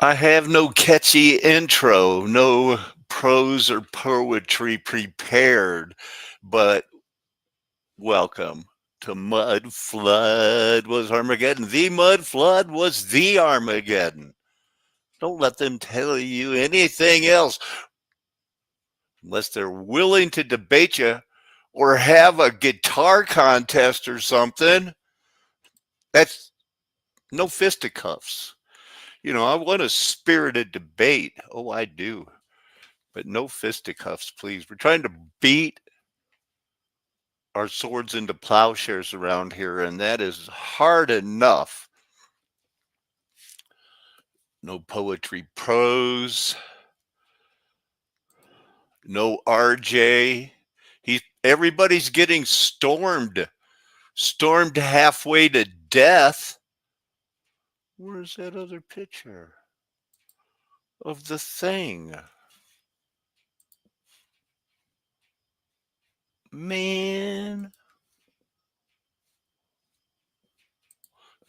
I have no catchy intro, no prose or poetry prepared, but welcome to Mud Flood was Armageddon. The Mud Flood was the Armageddon. Don't let them tell you anything else unless they're willing to debate you or have a guitar contest or something. That's no fisticuffs. I want a spirited debate. Oh, I do. But no fisticuffs, please. We're trying to beat our swords into plowshares around here, and that is hard enough. No poetry prose, no RJ. Everybody's getting stormed halfway to death. Where's that other picture of the thing? Man,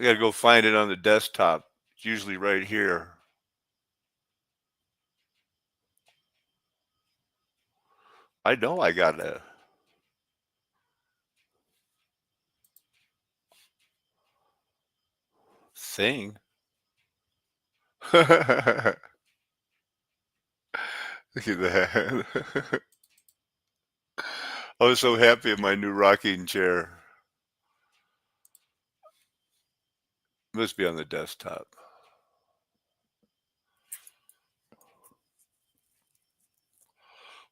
I gotta go find it on the desktop. It's usually right here. I know I got a thing. Look at that. I was so happy in my new rocking chair. Must be on the desktop.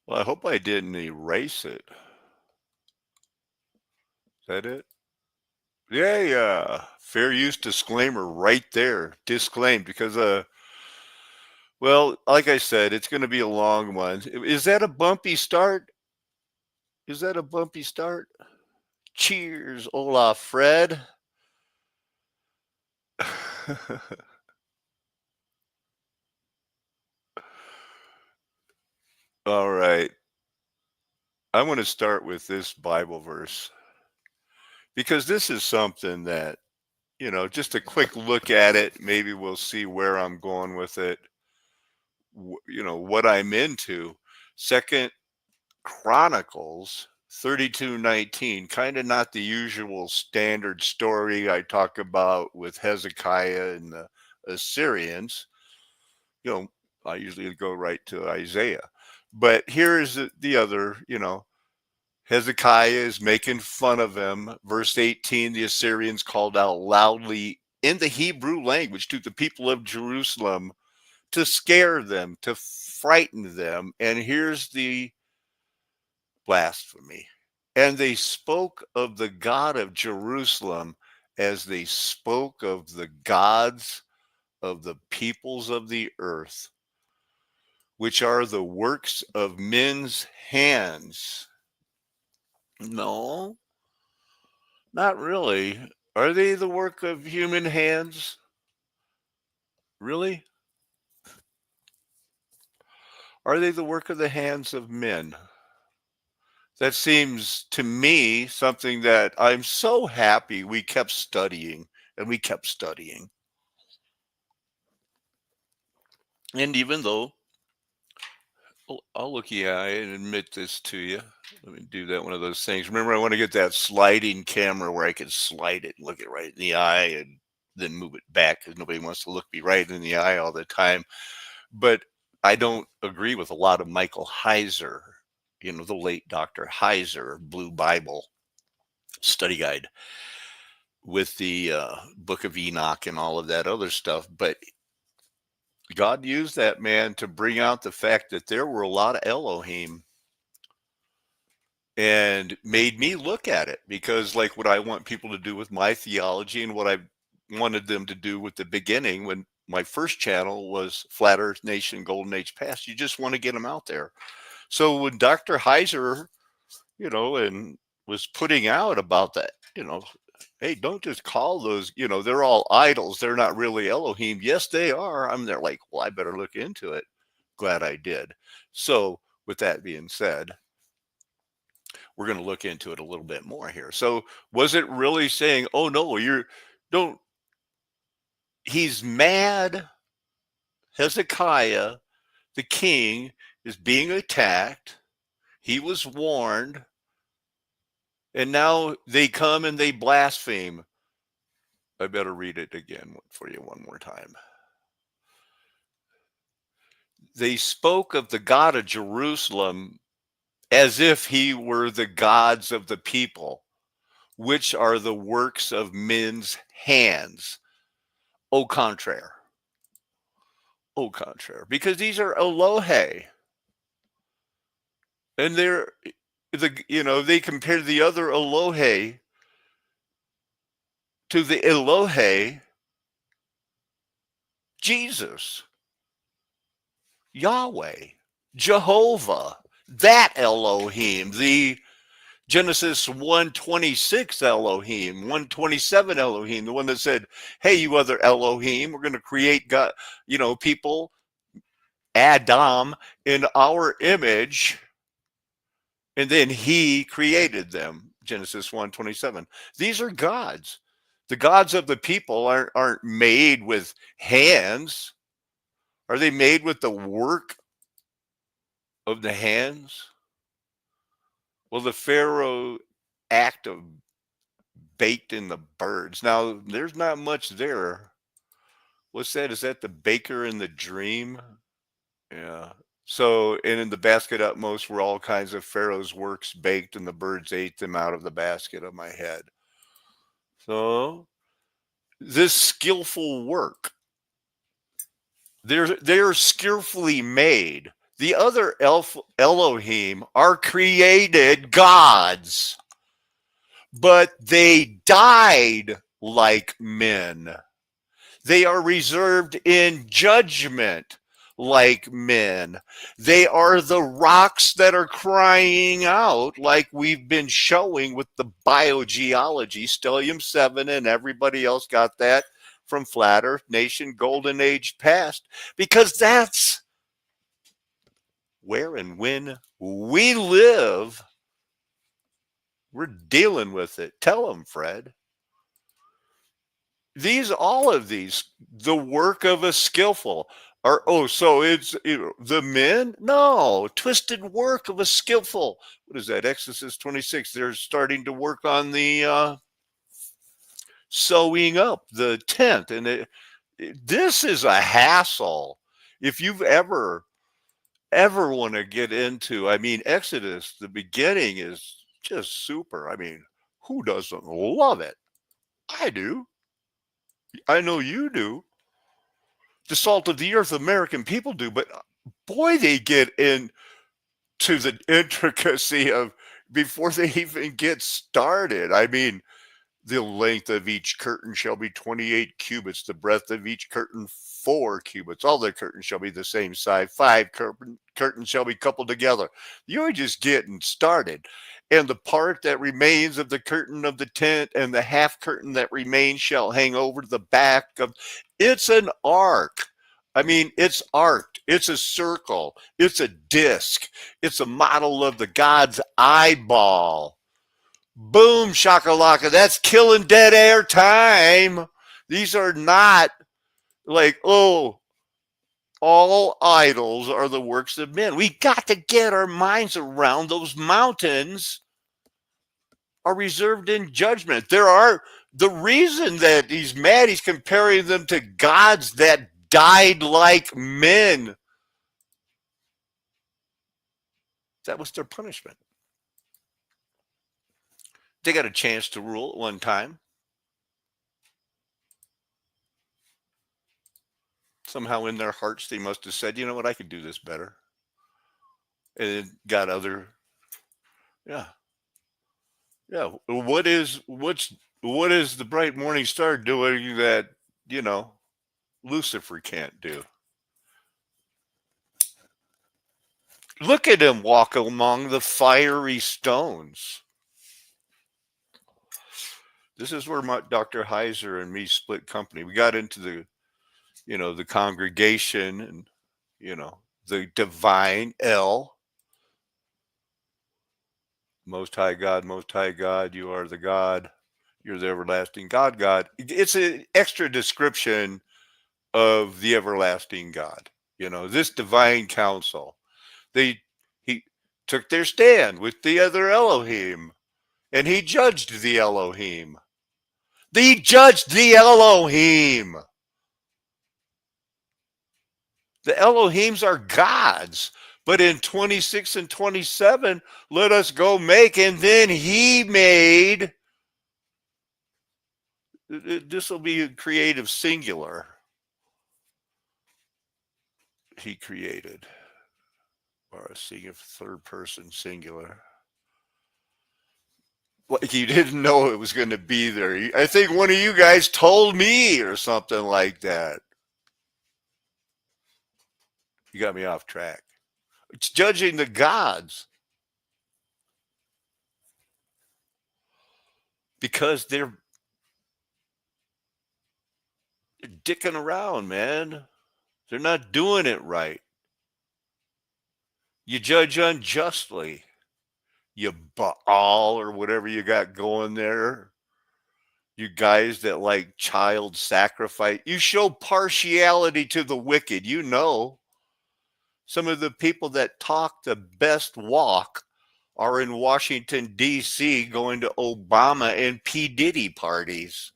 Well, I hope I didn't erase it. Is that it? Yeah, yeah. Fair use disclaimer right there. Disclaimed because well, like I said, it's going to be a long one. Is that a bumpy start? Is that a bumpy start? Cheers, Olaf Fred. All right. I want to start with this Bible verse because this is something that, just a quick look at it, maybe we'll see where I'm going with it, what I'm into. Second Chronicles 32:19, kind of not the usual standard story I talk about with Hezekiah and the Assyrians. You know, I usually go right to Isaiah. But here's the other, Hezekiah is making fun of him. Verse 18, the Assyrians called out loudly in the Hebrew language to the people of Jerusalem to scare them, to frighten them. And here's the blasphemy. And they spoke of the God of Jerusalem as they spoke of the gods of the peoples of the earth, which are the works of men's hands. No, not really. Are they the work of human hands? Really? Are they the work of the hands of men? That seems to me something that I'm so happy we kept studying and we kept studying. And even though I'll look you in the eye and admit this to you. Let me do that one of those things. Remember, I want to get that sliding camera where I can slide it and look it right in the eye and then move it back because nobody wants to look me right in the eye all the time. But I don't agree with a lot of Michael Heiser, the late Dr. Heiser, Blue Bible study guide with the Book of Enoch and all of that other stuff. But God used that man to bring out the fact that there were a lot of Elohim and made me look at it because, like, what I want people to do with my theology and what I wanted them to do with the beginning when my first channel was Flat Earth Nation, Golden Age Past, you just want to get them out there. So when Dr. Heiser, and was putting out about that, hey, don't just call those, they're all idols. They're not really Elohim. Yes, they are. I'm there like, well, I better look into it. Glad I did. So with that being said, we're going to look into it a little bit more here. So was it really saying, oh no, don't, he's mad. Hezekiah, the king, is being attacked. He was warned, and now they come and they blaspheme. I better read it again for you one more time. They spoke of the God of Jerusalem as if he were the gods of the people, which are the works of men's hands. Au contraire. Au contraire. Because these are Elohe. And they're they compare the other Elohe to the Elohe Jesus, Yahweh, Jehovah, that Elohim, the Genesis 126 Elohim, 127 Elohim, the one that said, hey, you other Elohim, we're going to create God, people, Adam, in our image, and then he created them, Genesis 127. These are gods. The gods of the people aren't made with hands. Are they made with the work of the hands? Well, the Pharaoh act of baked in the birds. Now, there's not much there. What's that? Is that the baker in the dream? Yeah. So, and in the basket utmost were all kinds of Pharaoh's works baked, and the birds ate them out of the basket of my head. So, this skillful work, they're skillfully made. The other Elohim are created gods, but they died like men. They are reserved in judgment like men. They are the rocks that are crying out, like we've been showing with the biogeology, Stellium 7, and everybody else got that from Flat Earth Nation, Golden Age past, because that's where and when we live. We're dealing with it. Tell them, Fred. All of these, the work of a skillful. So it's the men? No, twisted work of a skillful. What is that? Exodus 26. They're starting to work on the sewing up the tent, and this is a hassle. If you've ever want to get into, Exodus, the beginning is just super. Who doesn't love it? I do. I know you do. The salt of the earth, American people do, but boy, they get into the intricacy of before they even get started. The length of each curtain shall be 28 cubits, the breadth of each curtain 4 cubits. All the curtains shall be the same size. 5 curtains shall be coupled together. You're just getting started. And the part that remains of the curtain of the tent and the half curtain that remains shall hang over the back of. It's an ark. It's arced. It's a circle. It's a disc. It's a model of the God's eyeball. Boom, shakalaka. That's killing dead air time. These are not like, all idols are the works of men. We got to get our minds around those mountains are reserved in judgment. The reason that he's mad, he's comparing them to gods that died like men. That was their punishment. They got a chance to rule at one time. Somehow in their hearts, they must have said, you know what, I could do this better. And it got other, yeah. What is the bright morning star doing that, Lucifer can't do? Look at him walk among the fiery stones. This is where Dr. Heiser and me split company. We got into the congregation and, the divine El. Most High God, you are the God. You're the everlasting God. It's an extra description of the everlasting God. You know, this divine council. They he took their stand with the other Elohim, and he judged the Elohim. He judged the Elohim. The Elohims are gods. But in 26 and 27, let us go make, and then he made, this will be a creative singular. He created, or a singular, third person singular. Like you didn't know it was going to be there. I think one of you guys told me or something like that. You got me off track. It's judging the gods because they're dicking around, man. They're not doing it right. You judge unjustly. You Baal or whatever you got going there. You guys that like child sacrifice. You show partiality to the wicked. You know, some of the people that talk the best walk are in Washington, D.C., going to Obama and P. Diddy parties.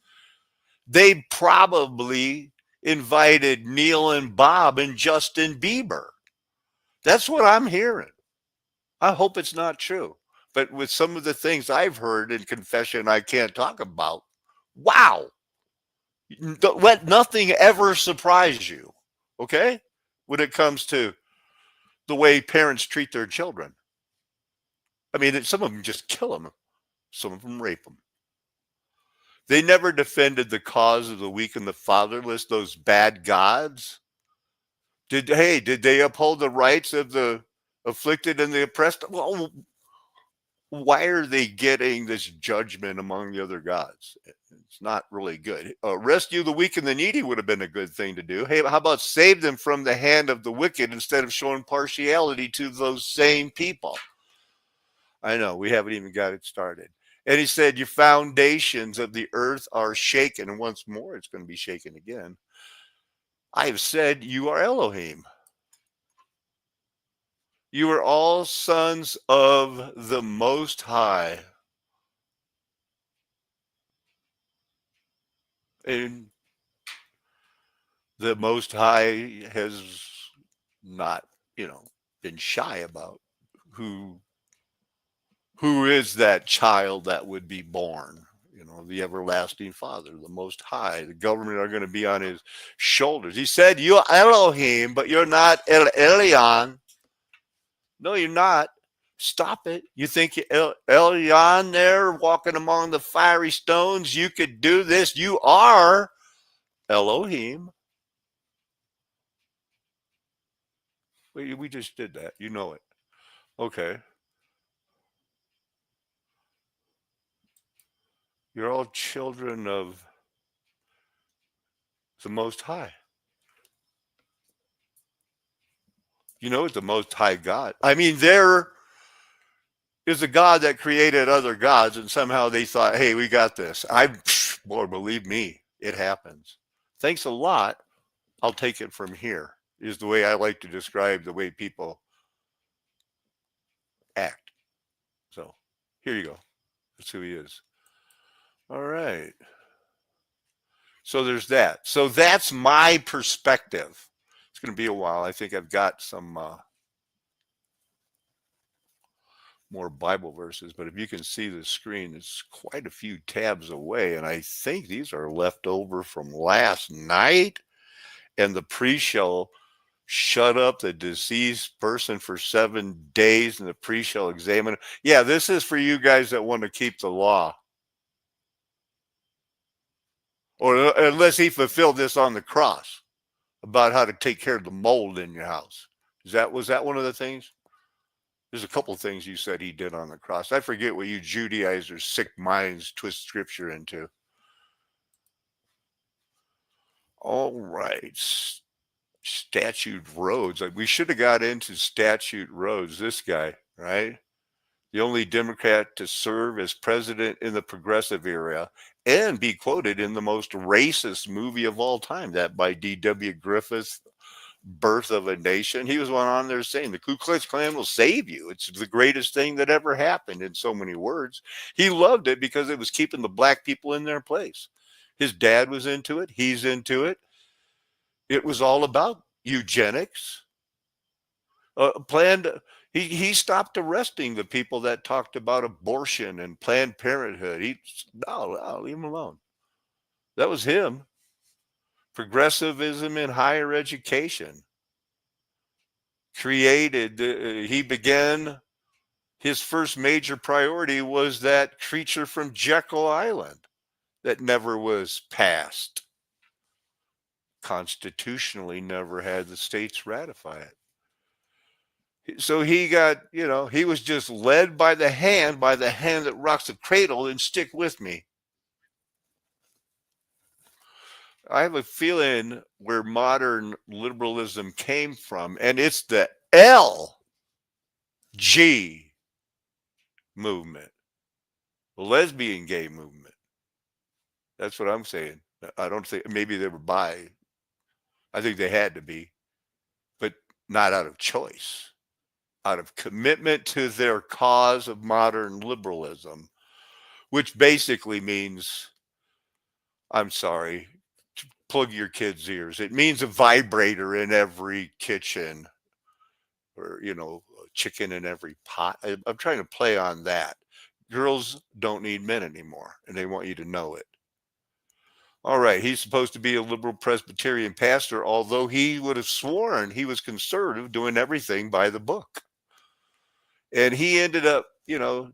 They probably invited Neil and Bob and Justin Bieber. That's what I'm hearing. I hope it's not true. But with some of the things I've heard in confession I can't talk about, wow. Let nothing ever surprise you, okay? When it comes to the way parents treat their children. I mean, some of them just kill them, some of them rape them. They never defended the cause of the weak and the fatherless, those bad gods. Did they uphold the rights of the afflicted and the oppressed? Well, why are they getting this judgment among the other gods? It's not really good. Rescue the weak and the needy would have been a good thing to do. Hey, how about save them from the hand of the wicked instead of showing partiality to those same people? I know, we haven't even got it started. And he said, your foundations of the earth are shaken. And once more, it's going to be shaken again. I have said, you are Elohim. You are all sons of the Most High. And the Most High has not, been shy about who is that child that would be born. The everlasting Father, the Most High. The government are going to be on his shoulders. He said, you're Elohim, but you're not El Elyon. No, you're not. Stop it. You think you're Elyon there walking among the fiery stones? You could do this. You are Elohim. We just did that. You know it. Okay. You're all children of the Most High. You know it's the Most High God. I mean, there is a God that created other gods, and somehow they thought, hey, we got this. Boy, believe me, it happens. Thanks a lot. I'll take it from here, is the way I like to describe the way people act. So here you go. That's who he is. All right. So there's that. So that's my perspective. It's going to be a while. I think I've got some more Bible verses, but if you can see the screen, it's quite a few tabs away. And I think these are left over from last night. And the priest shall shut up the deceased person for 7 days, and the priest shall examine it. Yeah, this is for you guys that want to keep the law. Or unless he fulfilled this on the cross about how to take care of the mold in your house. Was that one of the things? There's a couple of things you said he did on the cross. I forget what you Judaizers' sick minds twist scripture into. All right. Statute roads. We should have got into statute roads. This guy, right? The only Democrat to serve as president in the progressive era. and be quoted in the most racist movie of all time, that by D.W. Griffith, Birth of a Nation. He was one on there saying the Ku Klux Klan will save you. It's the greatest thing that ever happened, in so many words. He loved it because it was keeping the black people in their place. His dad was into it. He's into it. It was all about eugenics. Planned. He stopped arresting the people that talked about abortion and Planned Parenthood. No, leave him alone. That was him. Progressivism in higher education created. He began. His first major priority was that creature from Jekyll Island that never was passed. Constitutionally, never had the states ratify it. So he got, he was just led by the hand that rocks the cradle, and stick with me. I have a feeling where modern liberalism came from, and it's the LG movement, the lesbian gay movement. That's what I'm saying. I don't think maybe they were bi. I think they had to be, but not out of choice, out of commitment to their cause of modern liberalism, which basically means, I'm sorry, plug your kids' ears. It means a vibrator in every kitchen, or, a chicken in every pot. I'm trying to play on that. Girls don't need men anymore, and they want you to know it. All right, he's supposed to be a liberal Presbyterian pastor, although he would have sworn he was conservative, doing everything by the book. And he ended up, I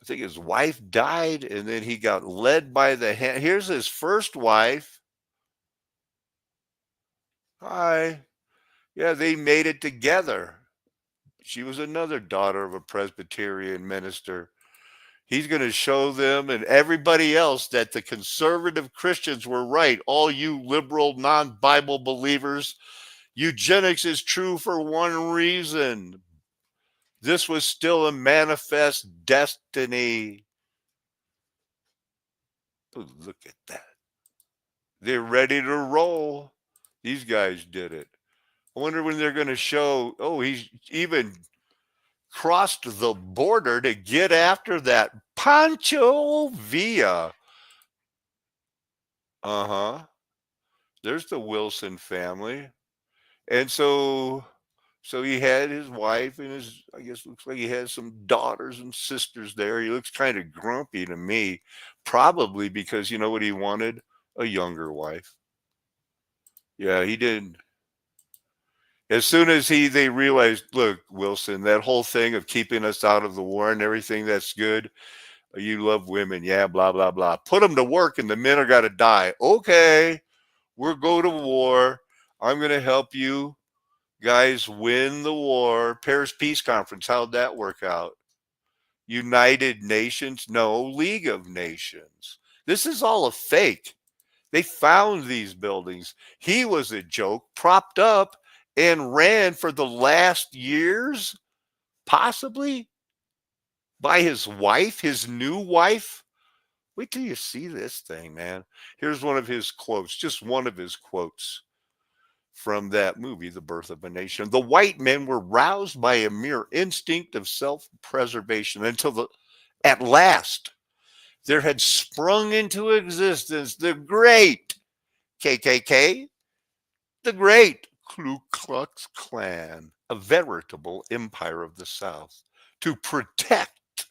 think his wife died, and then he got led by the hand. Here's his first wife. Hi. Yeah, they made it together. She was another daughter of a Presbyterian minister. He's going to show them and everybody else that the conservative Christians were right. All you liberal, non-Bible believers, eugenics is true for one reason. This was still a manifest destiny. Ooh, look at that. They're ready to roll. These guys did it. I wonder when they're going to show, he's even crossed the border to get after that Pancho Villa. There's the Wilson family. And so he had his wife and I guess looks like he has some daughters and sisters there. He looks kind of grumpy to me, probably because you know what he wanted? A younger wife. Yeah, he did. As soon as they realized, look, Wilson, that whole thing of keeping us out of the war and everything, that's good. You love women. Yeah, blah, blah, blah. Put them to work and the men are got to die. Okay, we'll go to war. I'm going to help you guys win the war. Paris Peace Conference, how'd that work out? United Nations? No, League of Nations. This is all a fake. They found these buildings. He was a joke, propped up and ran for the last years, possibly by his wife, his new wife. Wait till you see this thing, man. Here's one of his quotes, just one of his quotes from that movie, The Birth of a Nation. The white men were roused by a mere instinct of self-preservation until at last there had sprung into existence the great KKK, the great Ku Klux Klan, a veritable empire of the South, to protect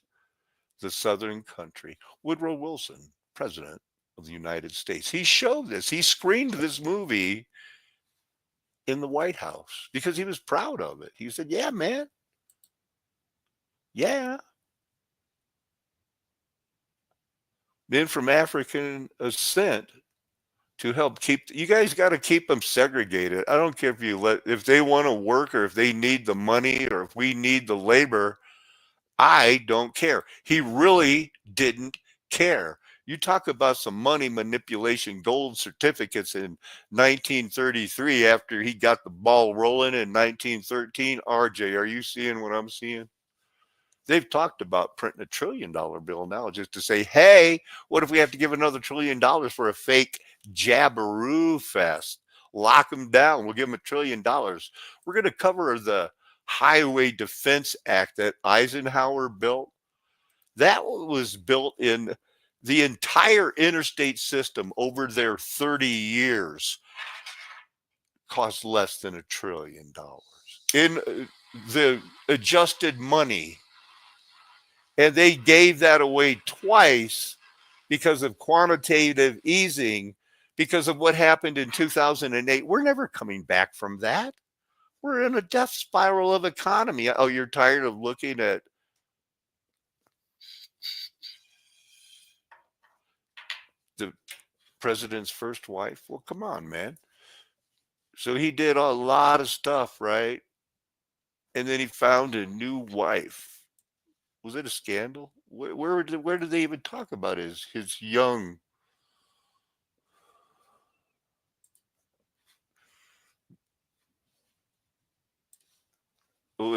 the Southern country. Woodrow Wilson, President of the United States. He showed this. He screened this movie in the White House because he was proud of it. He said, yeah, man. Yeah. Men from African ascent to help keep, you guys got to keep them segregated. I don't care if they want to work or if they need the money or if we need the labor. I don't care. He really didn't care. You talk about some money manipulation, gold certificates in 1933 after he got the ball rolling in 1913. RJ, are you seeing what I'm seeing? They've talked about printing $1 trillion bill now just to say, hey, what if we have to give another $1 trillion for a fake jabberoo fest? Lock them down. We'll give them $1 trillion. We're going to cover the Highway Defense Act that Eisenhower built. That was built in the entire interstate system over their 30 years, cost less than $1 trillion in the adjusted money. And they gave that away twice because of quantitative easing, because of what happened in 2008. We're never coming back from that. We're in a death spiral of economy. Oh, you're tired of looking at the president's first wife? Well, come on, man. So he did a lot of stuff, right? And then he found a new wife. Was it a scandal? Where did they even talk about his young?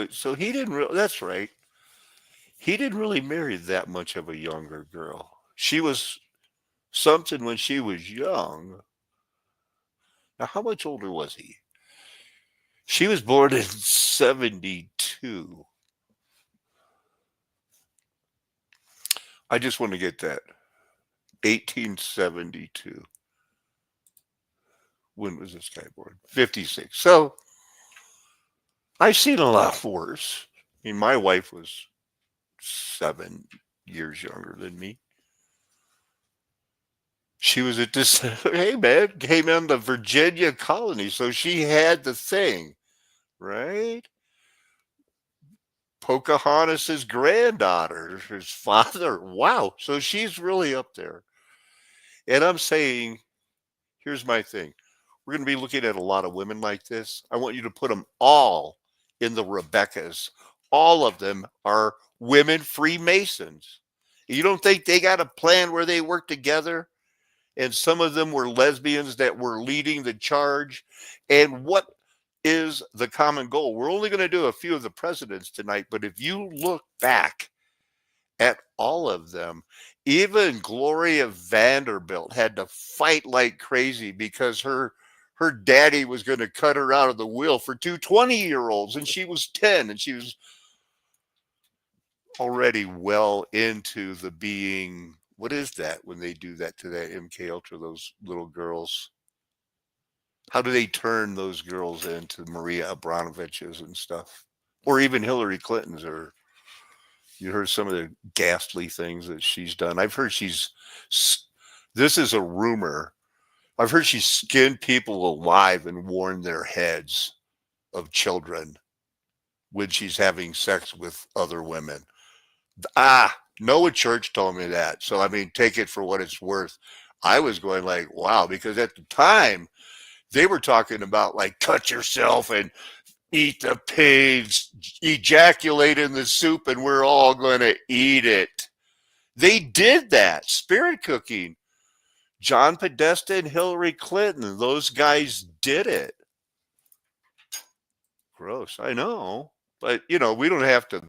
So he didn't really. That's right. He didn't really marry that much of a younger girl. She was something when she was young. Now, how much older was he? She was born in 72. I just want to get that. 1872. When was this guy born? 56. So I've seen a lot worse. I mean, my wife was 7 years younger than me. She was at this, hey man, came in the Virginia colony, so she had the thing, right? Pocahontas's granddaughter, his father. Wow. So she's really up there. And I'm saying, here's my thing. We're going to be looking at a lot of women like this. I want you to put them all in the Rebeccas. All of them are women Freemasons. You don't think they got a plan where they work together? And some of them were lesbians that were leading the charge. And what is the common goal? We're only going to do a few of the presidents tonight, but if you look back at all of them, even Gloria Vanderbilt had to fight like crazy because her daddy was going to cut her out of the will for two 20-year-olds, and she was 10, and she was already well into the being. What is that when they do that to that MK Ultra, those little girls? How do they turn those girls into Maria Abramoviches and stuff? Or even Hillary Clinton's, or you heard some of the ghastly things that she's done. I've heard this is a rumor. I've heard she's skinned people alive and worn their heads of children when she's having sex with other women. Noah Church told me that. So, I mean, take it for what it's worth. I was going like, wow, because at the time they were talking about like cut yourself and eat the pigs, ejaculate in the soup, and we're all going to eat it. They did that. Spirit cooking. John Podesta and Hillary Clinton, those guys did it. Gross. I know. But, we don't have to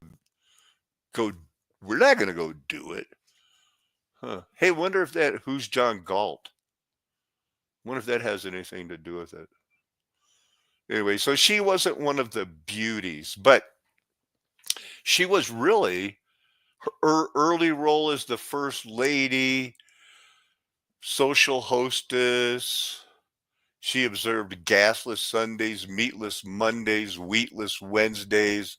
go. We're not going to go do it. Huh. Hey, wonder if who's John Galt? Wonder if that has anything to do with it. Anyway, so she wasn't one of the beauties, but she was really her early role as the first lady, social hostess. She observed gasless Sundays, meatless Mondays, wheatless Wednesdays.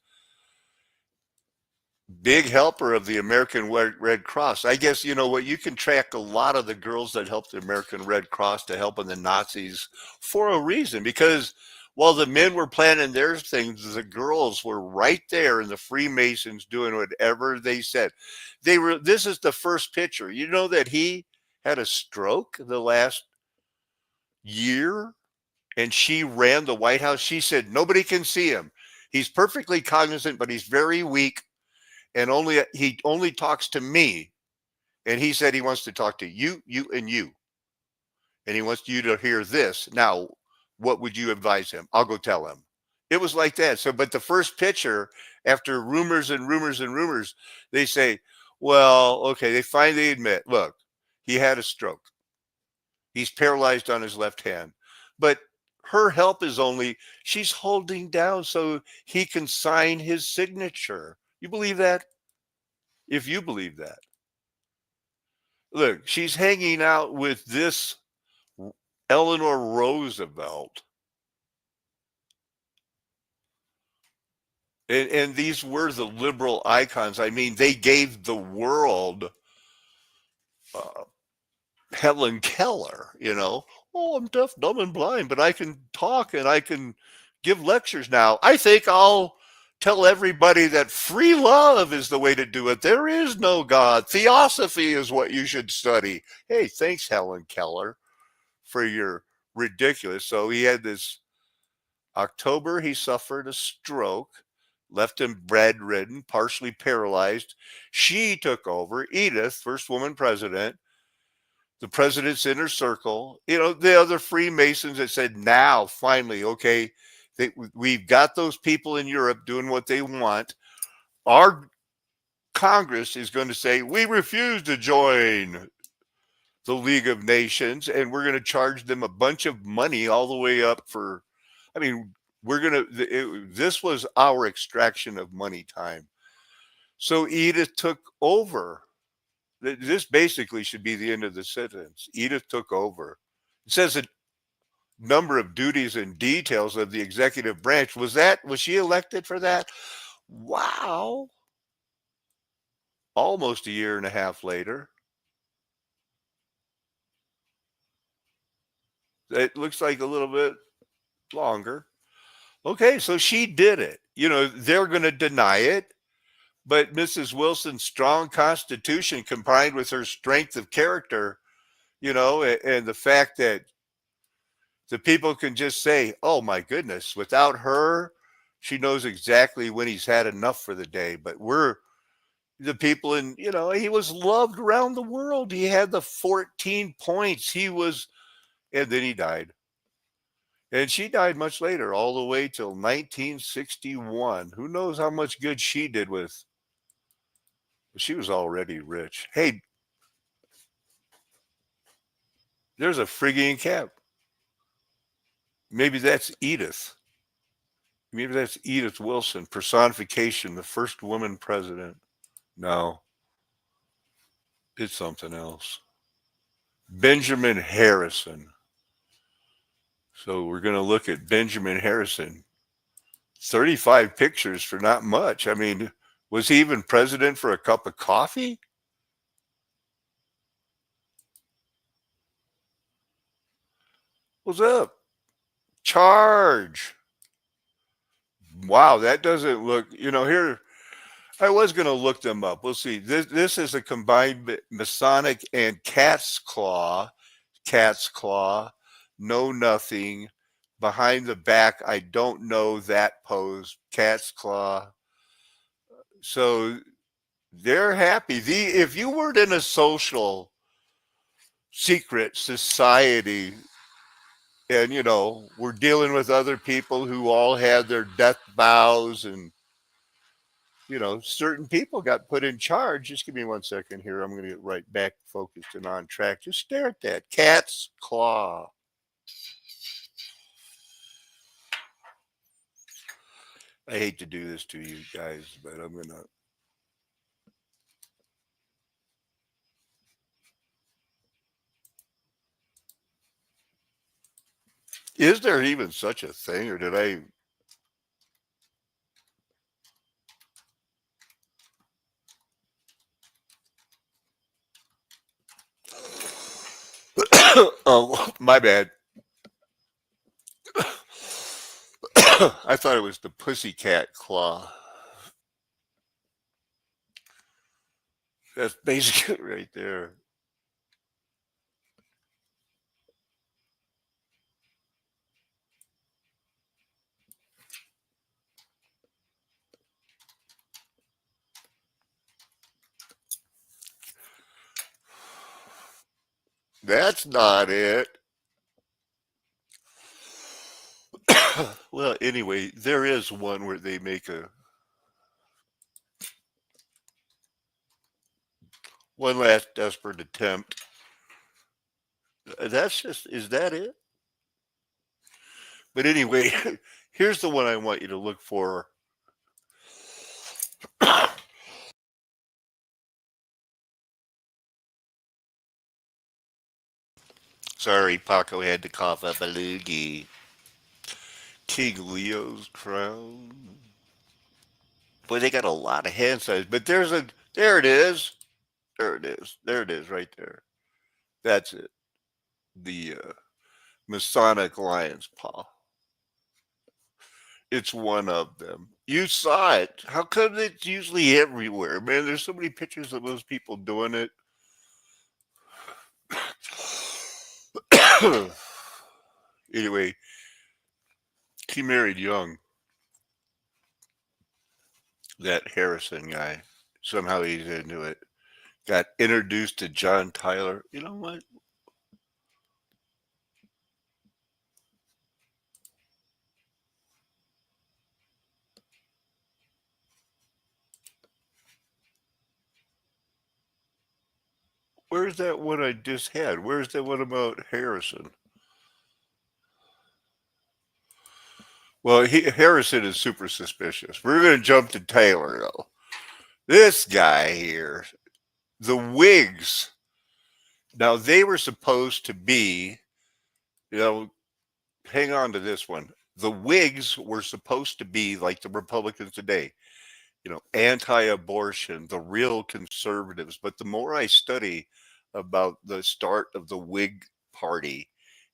Big helper of the American Red Cross. I guess, you know what, you can track a lot of the girls that helped the American Red Cross to helping the Nazis for a reason, because while the men were planning their things, the girls were right there in the Freemasons doing whatever they said. This is the first picture. You know that he had a stroke the last year and she ran the White House. She said, nobody can see him. He's perfectly cognizant, but he's very weak. And he only talks to me. And he said he wants to talk to you, and you. And he wants you to hear this. Now, what would you advise him? I'll go tell him. It was like that. So, but the first picture, after rumors and rumors and rumors, they say, well, okay, they finally admit, look, he had a stroke. He's paralyzed on his left hand. But her help is only, she's holding down so he can sign his signature. You believe that? If you believe that. Look, she's hanging out with this Eleanor Roosevelt. And these were the liberal icons. I mean, they gave the world uh, Helen Keller, you know. Oh, I'm deaf, dumb, and blind, but I can talk and I can give lectures now. I think I'll tell everybody that free love is the way to do it. There is no God. Theosophy is what you should study. Hey, thanks, Helen Keller, for your ridiculous. So he had this October, he suffered a stroke, left him bedridden, partially paralyzed. She took over, Edith, first woman president, the president's inner circle, you know, the other Freemasons that said, now, finally, okay, we've got those people in Europe doing what they want. Our Congress is going to say, we refuse to join the League of Nations, and we're going to charge them a bunch of money all the way up for, I mean, we're going to, this was our extraction of money time. So Edith took over. This basically should be the end of the sentence. Edith took over. It says a number of duties and details of the executive branch. Was she elected for that? Wow. Almost a year and a half later. It looks like a little bit longer. Okay, so she did it. You know, they're going to deny it, but Mrs. Wilson's strong constitution combined with her strength of character, you know, and the fact that the people can just say, oh my goodness, without her, she knows exactly when he's had enough for the day. But we're the people, and, you know, he was loved around the world. He had the 14 points. And then he died. And she died much later, all the way till 1961. Who knows how much good she did with, she was already rich. Hey, there's a Phrygian cap. Maybe that's Edith. Maybe that's Edith Wilson, personification, the first woman president. No, it's something else. Benjamin Harrison. So we're going to look at Benjamin Harrison. 35 pictures for not much. I mean, was he even president for a cup of coffee? What's up? Charge. Wow, that doesn't look, you know, here, I was going to look them up. We'll see. This is a combined Masonic and cat's claw. Cat's claw. No nothing. Behind the back, I don't know that pose. Cat's claw. So they're happy. If you weren't in a social secret society, and, you know, we're dealing with other people who all had their death vows, and, you know, certain people got put in charge. Just give me 1 second here. I'm going to get right back focused and on track. Just stare at that cat's claw. I hate to do this to you guys, but I'm going to. Is there even such a thing, or did I? Oh, my bad. I thought it was the pussycat claw. That's basically right there. That's not it. Well, anyway, there is one where they make a one last desperate attempt. That's just, is that it? But anyway, here's the one I want you to look for. Sorry, Paco had to cough up a loogie. King Leo's crown. Boy, they got a lot of hand size, but there it is. There it is. There it is right there. That's it. The Masonic lion's paw. It's one of them. You saw it. How come it's usually everywhere, man? There's so many pictures of those people doing it. Anyway, he married young. That Harrison guy. Somehow he's into it. Got introduced to John Tyler. You know what? Where's that one I just had? Where's that one about Harrison? Well, Harrison is super suspicious. We're going to jump to Taylor, though. This guy here, the Whigs. Now, they were supposed to be, you know, hang on to this one. The Whigs were supposed to be like the Republicans today, anti-abortion, the real conservatives. But the more I study about the start of the Whig Party,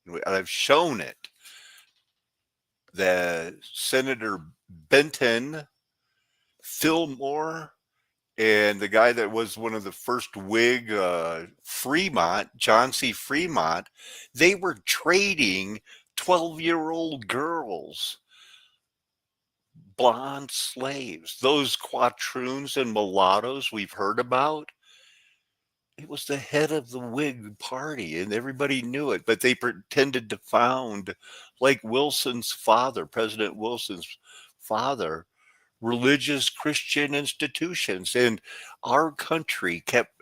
and I've shown it, that Senator Benton, Fillmore, and the guy that was one of the first Whig, Fremont, John C. Fremont, they were trading 12-year-old girls, blonde slaves, those quatroons and mulattoes we've heard about. It was the head of the Whig Party, and everybody knew it, but they pretended to found, like Wilson's father, President Wilson's father, religious Christian institutions. And our country kept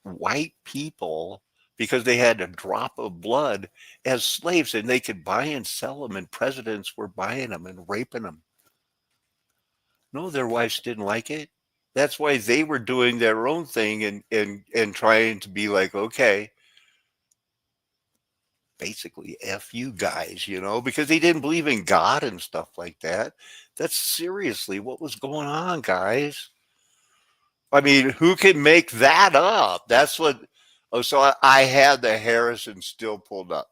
white people, because they had a drop of blood, as slaves, and they could buy and sell them, and presidents were buying them and raping them. No, their wives didn't like it. That's why they were doing their own thing, and trying to be like, okay, basically F you guys, because they didn't believe in God and stuff like that. That's seriously what was going on, guys. I mean, who can make that up? That's what. Oh, so I had the Harrison still pulled up.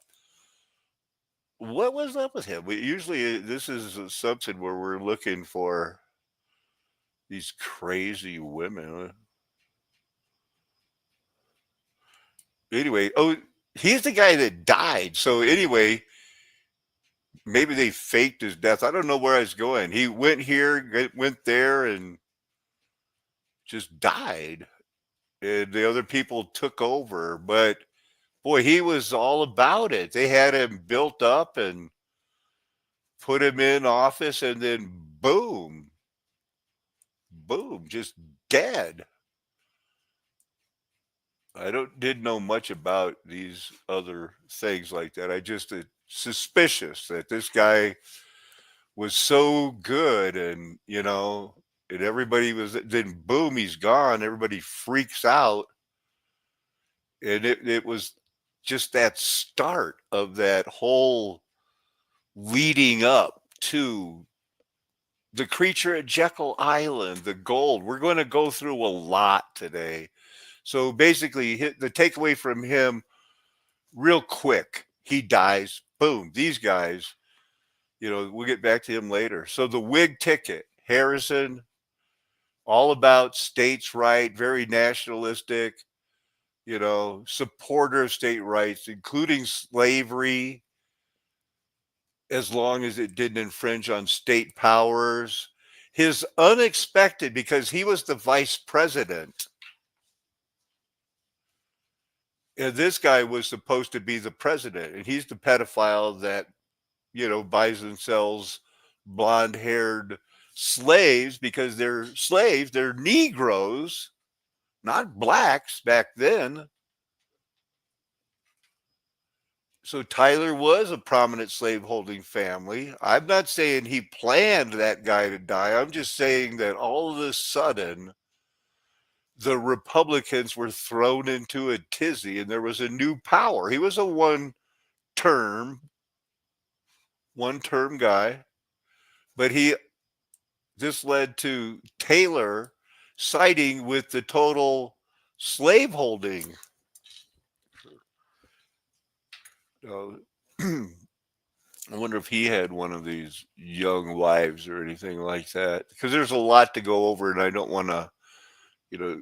What was up with him? Usually this is something where we're looking for these crazy women. Anyway, oh, he's the guy that died. So anyway, maybe they faked his death. I don't know where I was going. He went here, went there, and just died. And the other people took over. But boy, he was all about it. They had him built up and put him in office, and then boom, boom, just dead. I didn't know much about these other things like that. I just suspicious that this guy was so good, and everybody was, then boom, he's gone. Everybody freaks out, and it was just that start of that whole leading up to the creature at Jekyll Island, the gold. We're going to go through a lot today. So basically, the takeaway from him, real quick, he dies. Boom. These guys, we'll get back to him later. So the Whig ticket, Harrison, all about states' right, very nationalistic, supporter of state rights, including slavery, as long as it didn't infringe on state powers. His unexpected, because he was the vice president, and this guy was supposed to be the president, and he's the pedophile that buys and sells blonde haired slaves because they're slaves, they're Negroes, not blacks back then. So Tyler was a prominent slaveholding family. I'm not saying he planned that guy to die. I'm just saying that all of a sudden the Republicans were thrown into a tizzy and there was a new power. He was a term, one term guy, but this led to Taylor siding with the total slaveholding. I wonder if he had one of these young wives or anything like that. Because there's a lot to go over, and I don't want to, you know,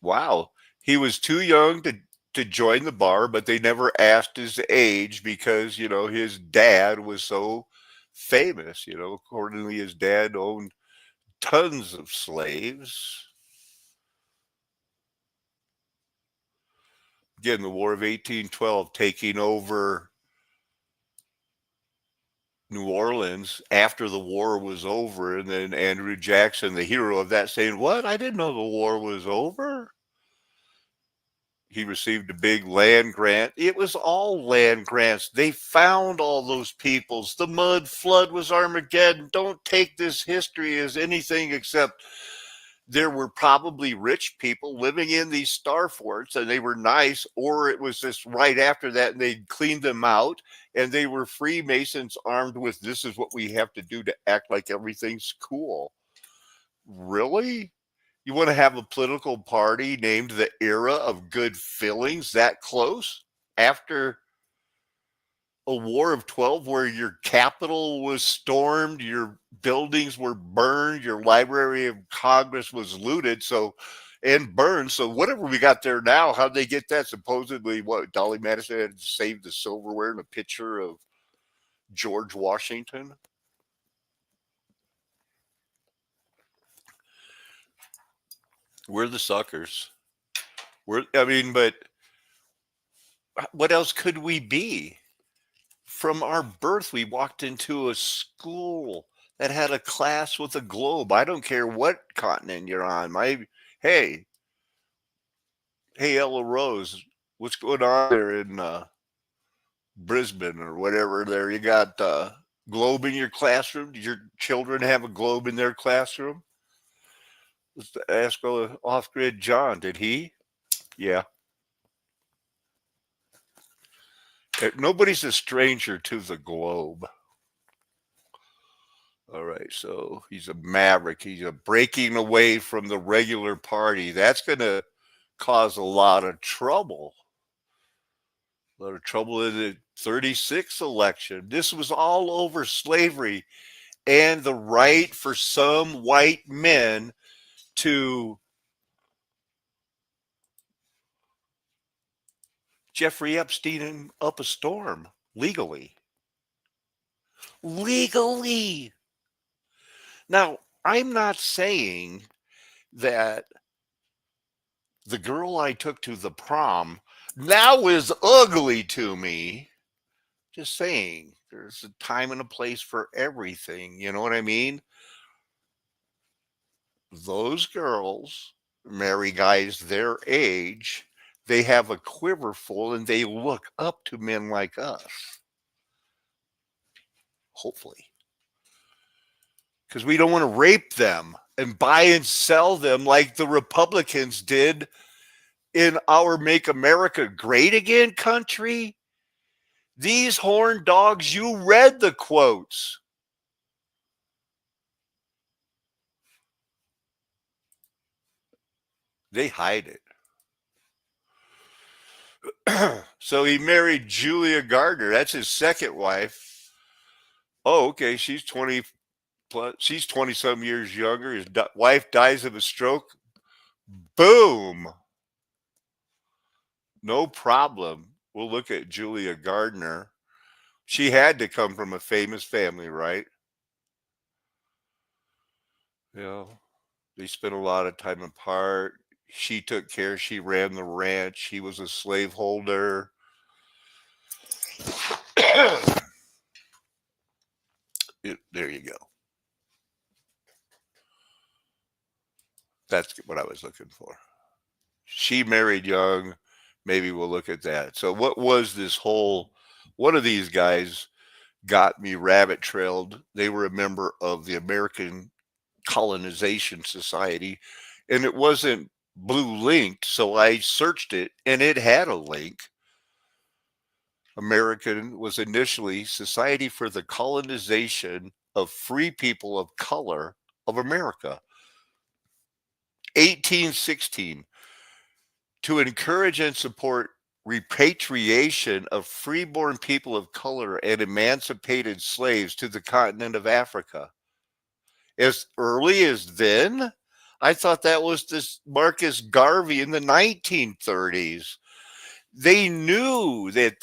wow. He was too young to join the bar, but they never asked his age because, his dad was so famous. Accordingly, his dad owned tons of slaves. Again, the War of 1812 taking over New Orleans after the war was over, and then Andrew Jackson, the hero of that, saying, "What? I didn't know the war was over." He received a big land grant. It was all land grants. They found all those peoples. The mud flood was Armageddon. Don't take this history as anything except there were probably rich people living in these star forts and they were nice, or it was just right after that and they cleaned them out and they were Freemasons armed with this is what we have to do to act like everything's cool. Really? You want to have a political party named the Era of Good Feelings that close after a war of 12 where your capital was stormed, your buildings were burned, your Library of Congress was looted, and burned. So whatever we got there now, how'd they get that? Supposedly, what, Dolly Madison had saved the silverware and a picture of George Washington? We're the suckers. But what else could we be? From our birth, we walked into a school that had a class with a globe. I don't care what continent you're on. Hey, Ella Rose, what's going on there in Brisbane or whatever? There, you got globe in your classroom. Did your children have a globe in their classroom? Let's ask off-grid John. Did he? Yeah. Nobody's a stranger to the globe. All right, so he's a maverick. He's a breaking away from the regular party. That's going to cause a lot of trouble. A lot of trouble in the 36 election. This was all over slavery and the right for some white men to Jeffrey Epstein up a storm legally. Legally. Now, I'm not saying that the girl I took to the prom now is ugly to me. Just saying, there's a time and a place for everything. You know what I mean? Those girls marry guys their age. They have a quiver full and they look up to men like us. Hopefully. Because we don't want to rape them and buy and sell them like the Republicans did in our Make America Great Again country. These horn dogs, you read the quotes. They hide it. So he married Julia Gardner. That's his second wife. Oh, okay. She's 20 plus. She's 20 some years younger. His wife dies of a stroke. Boom. No problem. We'll look at Julia Gardner. She had to come from a famous family, right? Yeah. They spent a lot of time apart. She took care. She ran the ranch. He was a slaveholder. There you go. That's what I was looking for. She married young. Maybe we'll look at that. So, what was this whole? One of these guys got me rabbit trailed. They were a member of the American Colonization Society, and it wasn't blue linked. So I searched it, and it had a link. American was initially Society for the Colonization of Free People of Color of America, 1816, to encourage and support repatriation of freeborn people of color and emancipated slaves to the continent of Africa. As early as then, I thought that was this Marcus Garvey in the 1930s. They knew that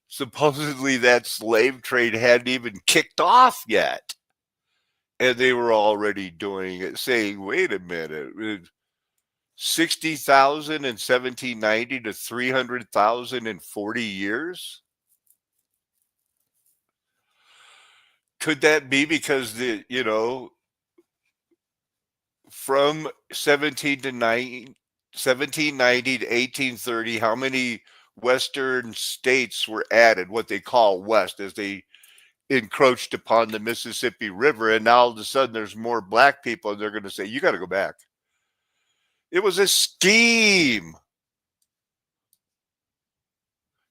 supposedly that slave trade hadn't even kicked off yet. And they were already doing it, saying, wait a minute, 60,000 in 1790 to 300,000 in 40 years? Could that be because from 1790 to 1830, how many Western states were added, what they call West, as they encroached upon the Mississippi River, and now all of a sudden there's more black people, and they're going to say, you got to go back. It was a scheme.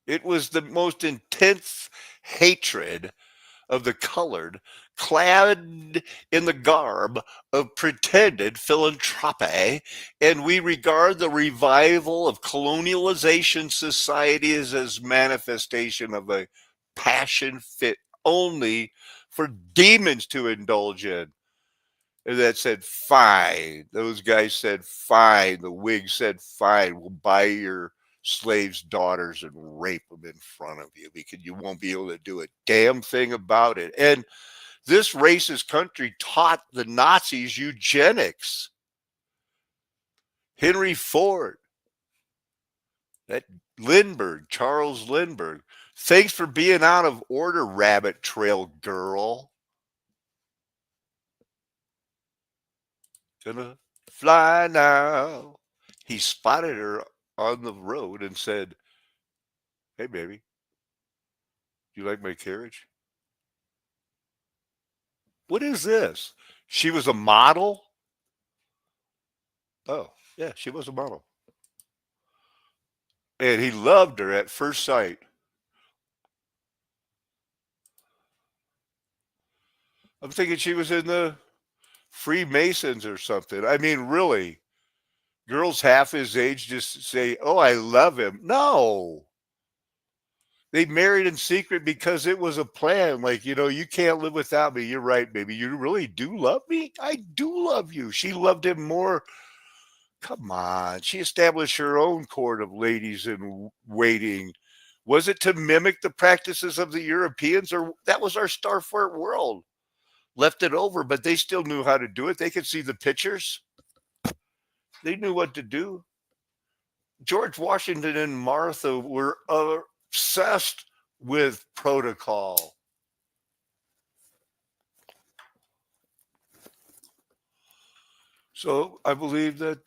It was the most intense hatred of the colored, clad in the garb of pretended philanthropy, and we regard the revival of colonialization societies as manifestation of a passion fit only for demons to indulge in. And that said, fine. Those guys said, fine. The Whigs said, fine. We'll buy your slaves' daughters and rape them in front of you because you won't be able to do a damn thing about it. And this racist country taught the Nazis eugenics. Henry Ford, that Lindbergh, Charles Lindbergh. Thanks for being out of order, rabbit trail girl. Gonna fly now. He spotted her on the road and said, hey, baby, do you like my carriage? What is this? She was a model? Oh, yeah, she was a model. And he loved her at first sight. I'm thinking she was in the Freemasons or something. I mean, really, girls half his age just say, oh, I love him. No. They married in secret because it was a plan. Like, you can't live without me. You're right, baby. You really do love me? I do love you. She loved him more. Come on. She established her own court of ladies in waiting. Was it to mimic the practices of the Europeans, or that was our Starfort world? Left it over, but they still knew how to do it. They could see the pictures. They knew what to do. George Washington and Martha were obsessed with protocol. So I believe that,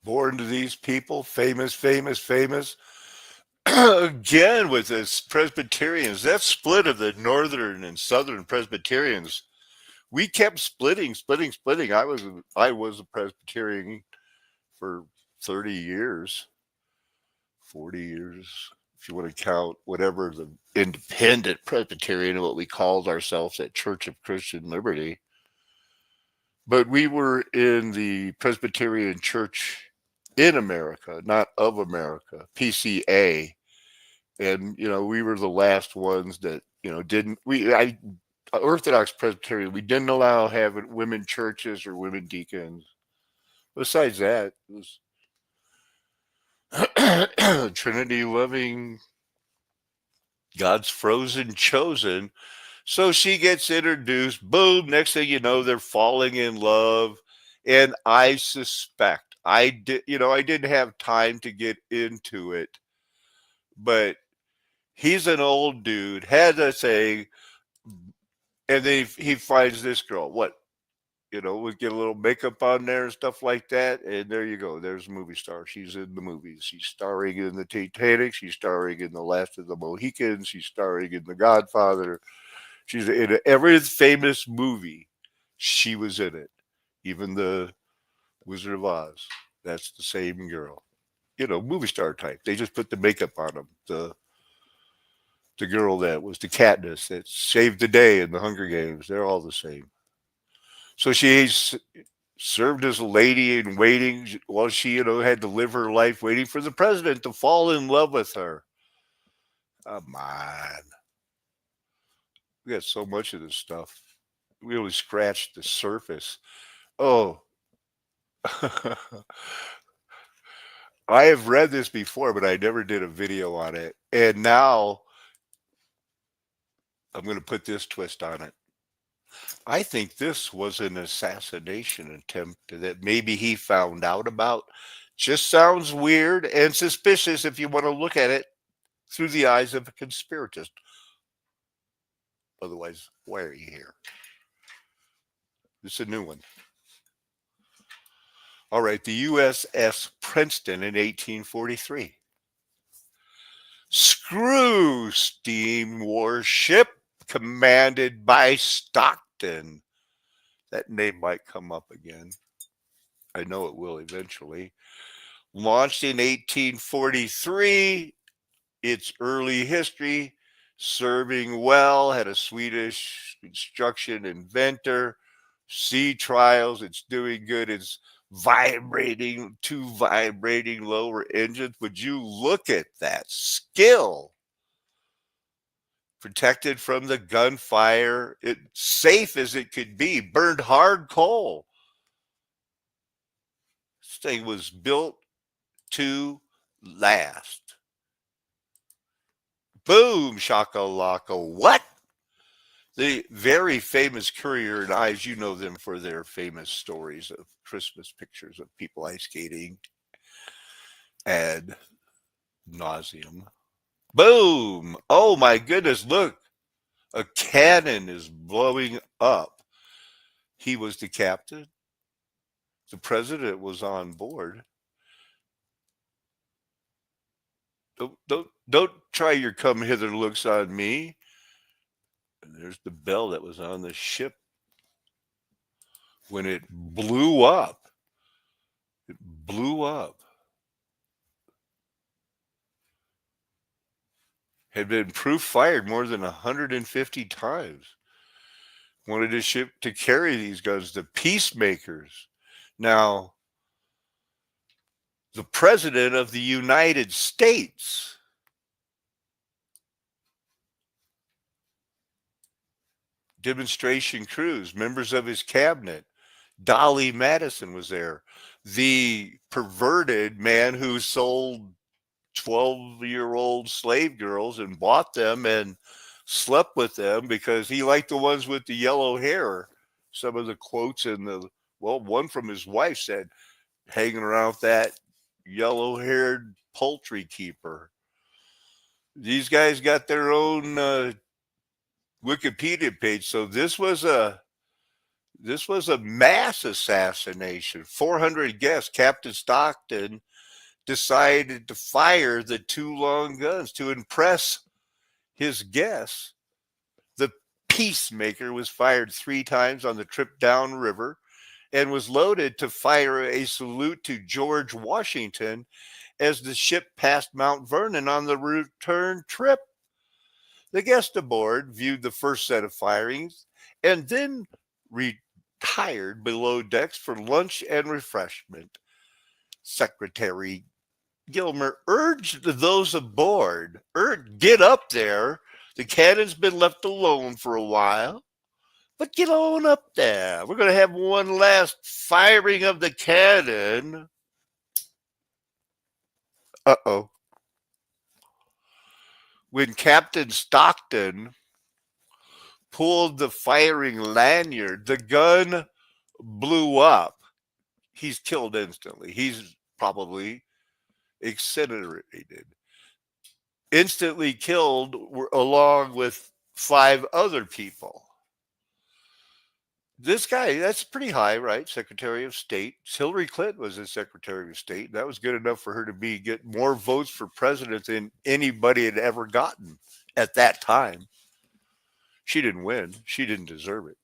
born to these people, famous, famous, famous. Again, with the Presbyterians, that split of the Northern and Southern Presbyterians, we kept splitting. I was a Presbyterian for 30 years, 40 years, if you want to count whatever the independent Presbyterian, what we called ourselves at Church of Christian Liberty. But we were in the Presbyterian Church in America, not of America, PCA. And, we were the last ones that, Orthodox Presbyterian, we didn't allow having women churches or women deacons. Besides that, it was Trinity loving, God's frozen chosen. So she gets introduced. Boom. Next thing you know, they're falling in love. And I suspect I didn't have time to get into it, but He's an old dude, had a saying, and then he finds this girl. What, we get a little makeup on there and stuff like that, and there you go. There's a movie star. She's in the movies. She's starring in the Titanic. She's starring in the Last of the Mohicans. She's starring in The Godfather. She's in every famous movie. She was in it. Even the Wizard of Oz. That's the same girl. Movie star type. They just put the makeup on them. The girl that was the Katniss that saved the day in the Hunger Games. They're all the same. So she's served as a lady in waiting while she, had to live her life waiting for the president to fall in love with her. Come on. We got so much of this stuff. We only scratched the surface. Oh, I have read this before, but I never did a video on it. And now I'm going to put this twist on it. I think this was an assassination attempt that maybe he found out about. Just sounds weird and suspicious if you want to look at it through the eyes of a conspiratist. Otherwise, why are you here? This is a new one. All right, the USS Princeton in 1843. Screw steam warship commanded by Stockton. That name might come up again. I know it will eventually. Launched in 1843, its early history, serving well, had a Swedish construction inventor, sea trials, it's doing good, it's two vibrating lower engines. Would you look at that skill? Protected from the gunfire, safe as it could be, burned hard coal. This thing was built to last. Boom, shakalaka. What? The very famous Courier and Ives, you know them for their famous stories of Christmas pictures of people ice skating ad nauseum. Boom. Oh my goodness, look. A cannon is blowing up. He was the captain. The president was on board. Don't try your come hither looks on me. And there's the bell that was on the ship when it blew up. It blew up. Had been proof fired more than 150 times. Wanted a ship to carry these guns, the peacemakers. Now, the president of the United States demonstration crews, members of his cabinet. Dolly Madison was there. The perverted man who sold 12-year-old slave girls and bought them and slept with them because he liked the ones with the yellow hair. Some of the quotes one from his wife said, hanging around with that yellow-haired poultry keeper. These guys got their own Wikipedia page. So this was a mass assassination. 400 guests. Captain Stockton decided to fire the two long guns to impress his guests. The Peacemaker was fired 3 times on the trip downriver and was loaded to fire a salute to George Washington as the ship passed Mount Vernon on the return trip. The guests aboard viewed the first set of firings and then retired below decks for lunch and refreshment. Secretary Gilmer urged those aboard, get up there. The cannon's been left alone for a while, but get on up there. We're going to have one last firing of the cannon. Uh-oh. When Captain Stockton pulled the firing lanyard, the gun blew up. He's killed instantly. He's probably incinerated. instantly killed along with 5 other people. This guy, that's pretty high, right? Secretary of State. Hillary Clinton was a Secretary of State. That was good enough for her to get more votes for president than anybody had ever gotten at that time. She didn't win. She didn't deserve it.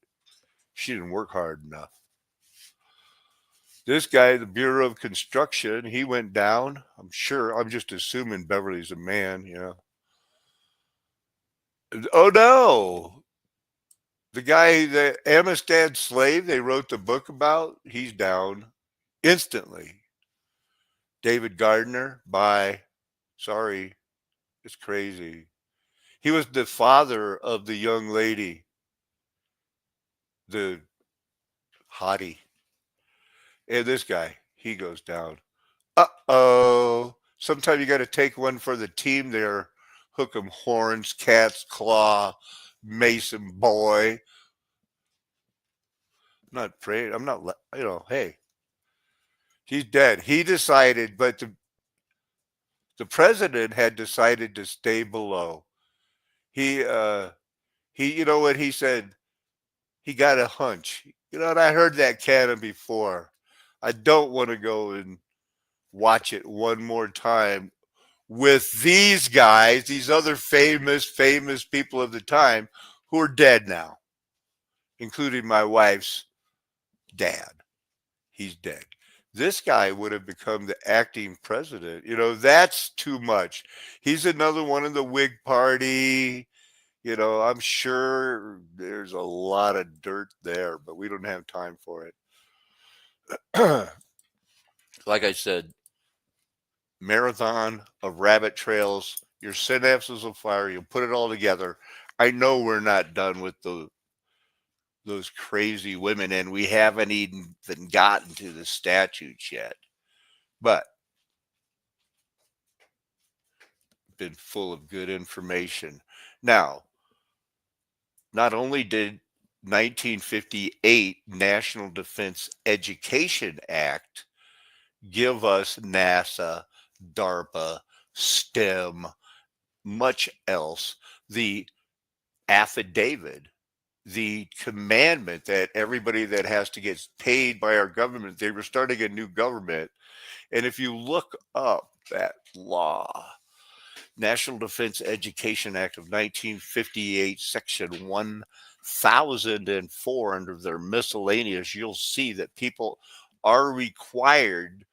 She didn't work hard enough. This guy, the Bureau of Construction, he went down. I'm sure. I'm just assuming Beverly's a man, Oh no. The guy, the Amistad slave they wrote the book about, he's down instantly. David Gardner, bye. Sorry. It's crazy. He was the father of the young lady, the hottie. And this guy, he goes down. Uh-oh. Sometimes you got to take one for the team there. Hook 'em horns, cat's claw, Mason boy. I'm not praying. I'm not, hey, he's dead. He decided, but the president had decided to stay below. He, you know what he said? He got a hunch. And I heard that canon before. I don't want to go and watch it one more time with these guys, these other famous people of the time who are dead now, including my wife's dad. He's dead. This guy would have become the acting president. That's too much. He's another one in the Whig Party. I'm sure there's a lot of dirt there, but we don't have time for it. Like I said, marathon of rabbit trails. Your synapses will fire. You'll put it all together. I know we're not done with those crazy women, and we haven't even gotten to the statutes yet. But been full of good information. Now, not only did 1958 National Defense Education Act give us NASA, DARPA, STEM, much else, the affidavit, the commandment that everybody that has to get paid by our government, they were starting a new government. And if you look up that law, National Defense Education Act of 1958, Section 1004, under their miscellaneous, you'll see that people are required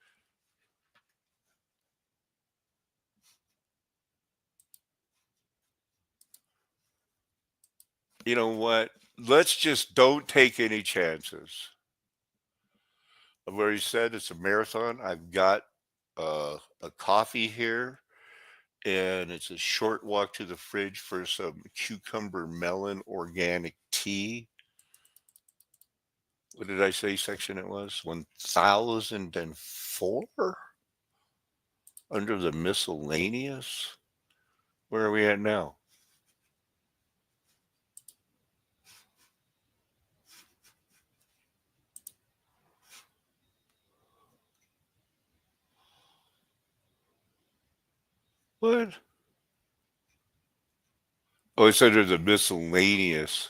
you know what? Let's just don't take any chances. I've already said it's a marathon. I've got a coffee here, and it's a short walk to the fridge for some cucumber melon organic tea. What did I say section it was? 1004? Under the miscellaneous? Where are we at now? What? Oh, it's under the miscellaneous.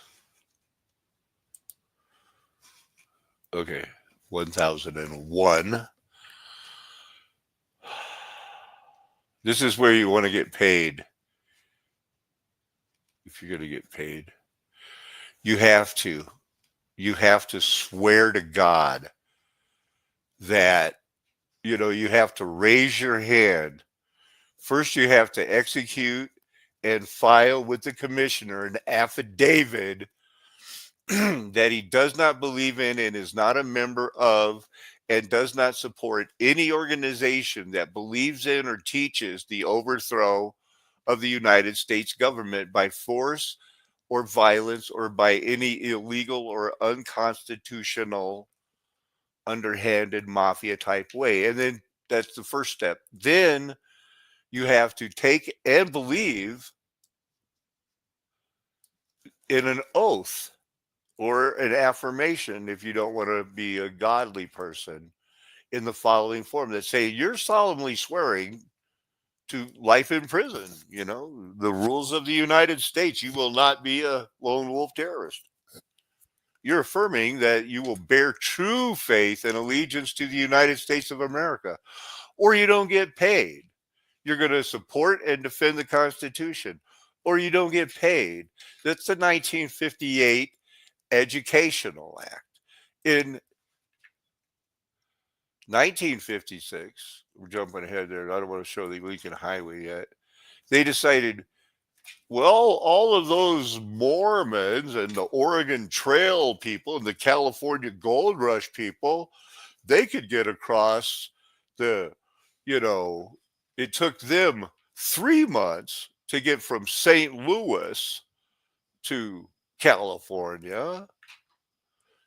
Okay. 1001. This is where you want to get paid. If you're going to get paid, you have to swear to God that you have to raise your hand. First, you have to execute and file with the commissioner an affidavit that he does not believe in and is not a member of and does not support any organization that believes in or teaches the overthrow of the United States government by force or violence or by any illegal or unconstitutional, underhanded mafia type way. And then that's the first step. Then you have to take and believe in an oath or an affirmation, if you don't want to be a godly person, in the following form that say you're solemnly swearing to life in prison. You know, the rules of the United States. You will not be a lone wolf terrorist. You're affirming that you will bear true faith and allegiance to the United States of America, or you don't get paid. You're going to support and defend the Constitution, or you don't get paid. That's the 1958 Educational Act. In 1956, we're jumping ahead there. I don't want to show the Lincoln Highway yet. They decided, well, all of those Mormons and the Oregon Trail people and the California Gold Rush people, they could get across the, you know, it took them 3 months to get from St. Louis to California.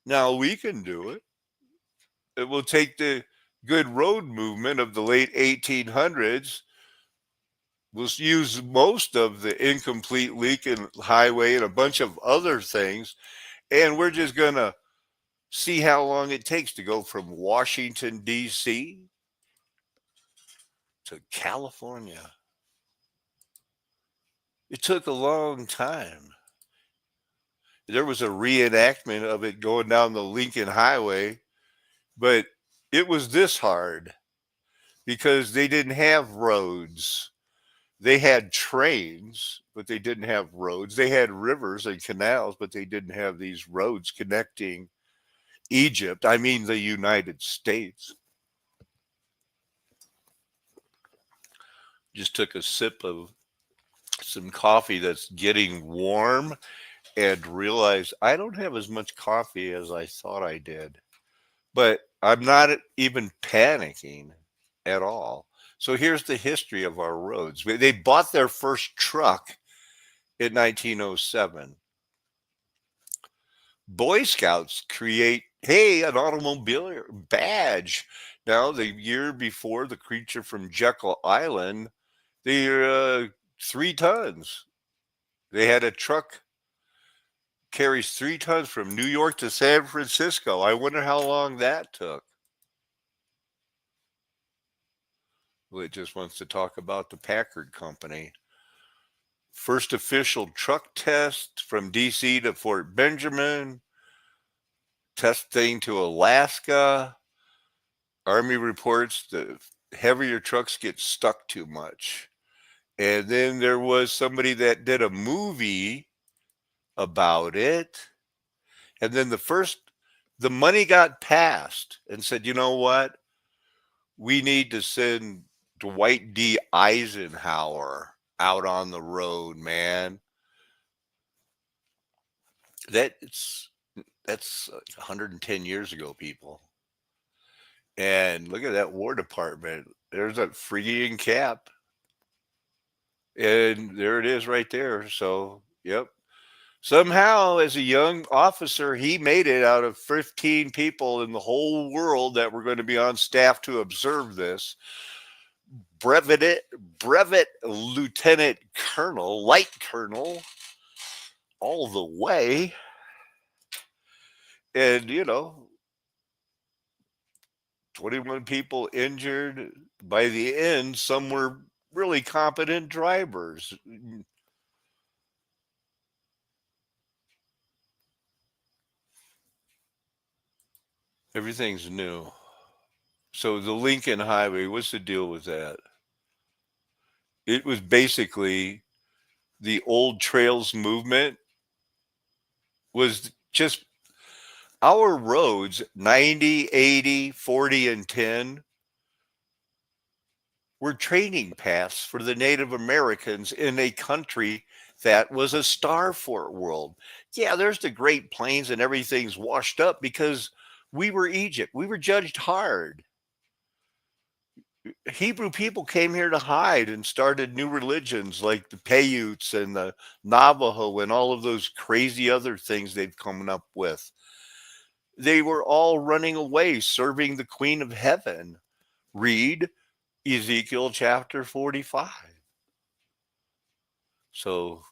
Now we can do it. It will take the good road movement of the late 1800s. We'll use most of the incomplete Lincoln Highway and a bunch of other things, and we're just going to see how long it takes to go from Washington, D.C. to California. It took a long time. There was a reenactment of it going down the Lincoln Highway, but it was this hard because they didn't have roads. They had trains, but they didn't have roads. They had rivers and canals, but they didn't have these roads connecting Egypt, I mean the United States. Just took a sip of some coffee that's getting warm and realized I don't have as much coffee as I thought I did. But I'm not even panicking at all. So here's the history of our roads. They bought their first truck in 1907. Boy Scouts create, hey, an automobile badge. Now, the year before, the creature from Jekyll Island, they're 3 tons. They had a truck carries 3 tons from New York to San Francisco. I wonder how long that took. Well, it just wants to talk about the Packard Company. First official truck test from DC to Fort Benjamin, testing to Alaska. Army reports the heavier trucks get stuck too much. And then there was somebody that did a movie about it. And then the money got passed and said, you know what? We need to send Dwight D. Eisenhower out on the road, man. That's 110 years ago, people. And look at that War Department. There's that freaking cap. And there it is right there. So, yep. Somehow, as a young officer, he made it out of 15 people in the whole world that were going to be on staff to observe this. Brevet Lieutenant Colonel, Light Colonel, all the way. And, 21 people injured. By the end, some were really competent drivers. Everything's new. So the Lincoln Highway, what's the deal with that? It was basically the old trails movement was just our roads 90, 80, 40, and 10 were training paths for the Native Americans in a country that was a star fort world. Yeah, there's the Great Plains and everything's washed up because we were Egypt. We were judged hard. Hebrew people came here to hide and started new religions like the Paiutes and the Navajo and all of those crazy other things they've come up with. They were all running away, serving the Queen of Heaven. Read Ezekiel chapter 45. So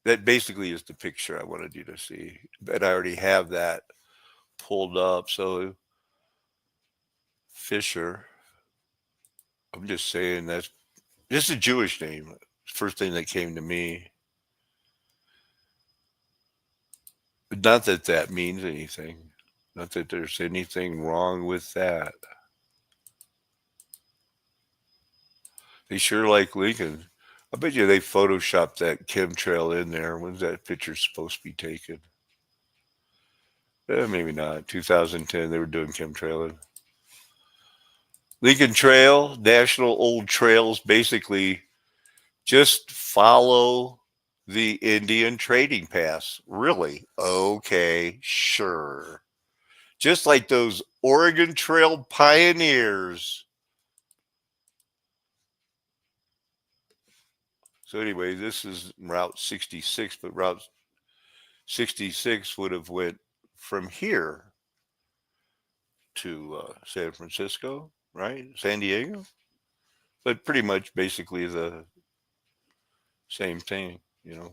that basically is the picture I wanted you to see. But I already have that pulled up. So Fisher, I'm just saying that's Just a Jewish name. First thing that came to me. Not that that means anything. Not that there's anything wrong with that. They sure like Lincoln. I bet you they photoshopped that chemtrail in there. When's that picture supposed to be taken? Maybe not. 2010, they were doing chemtrailing. Lincoln Trail, National Old Trails, basically just follow the Indian trading paths. Really? Okay, sure. Just like those Oregon Trail pioneers. So anyway, this is Route 66, but Route 66 would have went from here to San Francisco, right? San Diego, but pretty much basically the same thing. A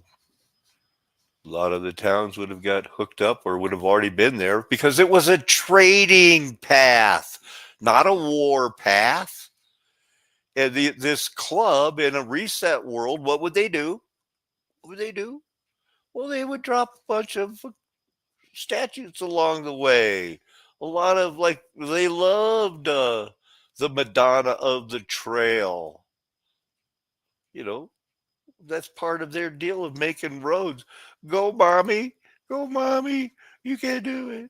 lot of the towns would have got hooked up or would have already been there because it was a trading path, not a war path. And this club in a reset world, what would they do? What would they do? Well, they would drop a bunch of statutes along the way. A lot of they loved the Madonna of the Trail. You know, that's part of their deal of making roads. Go, mommy. Go, mommy. You can do it.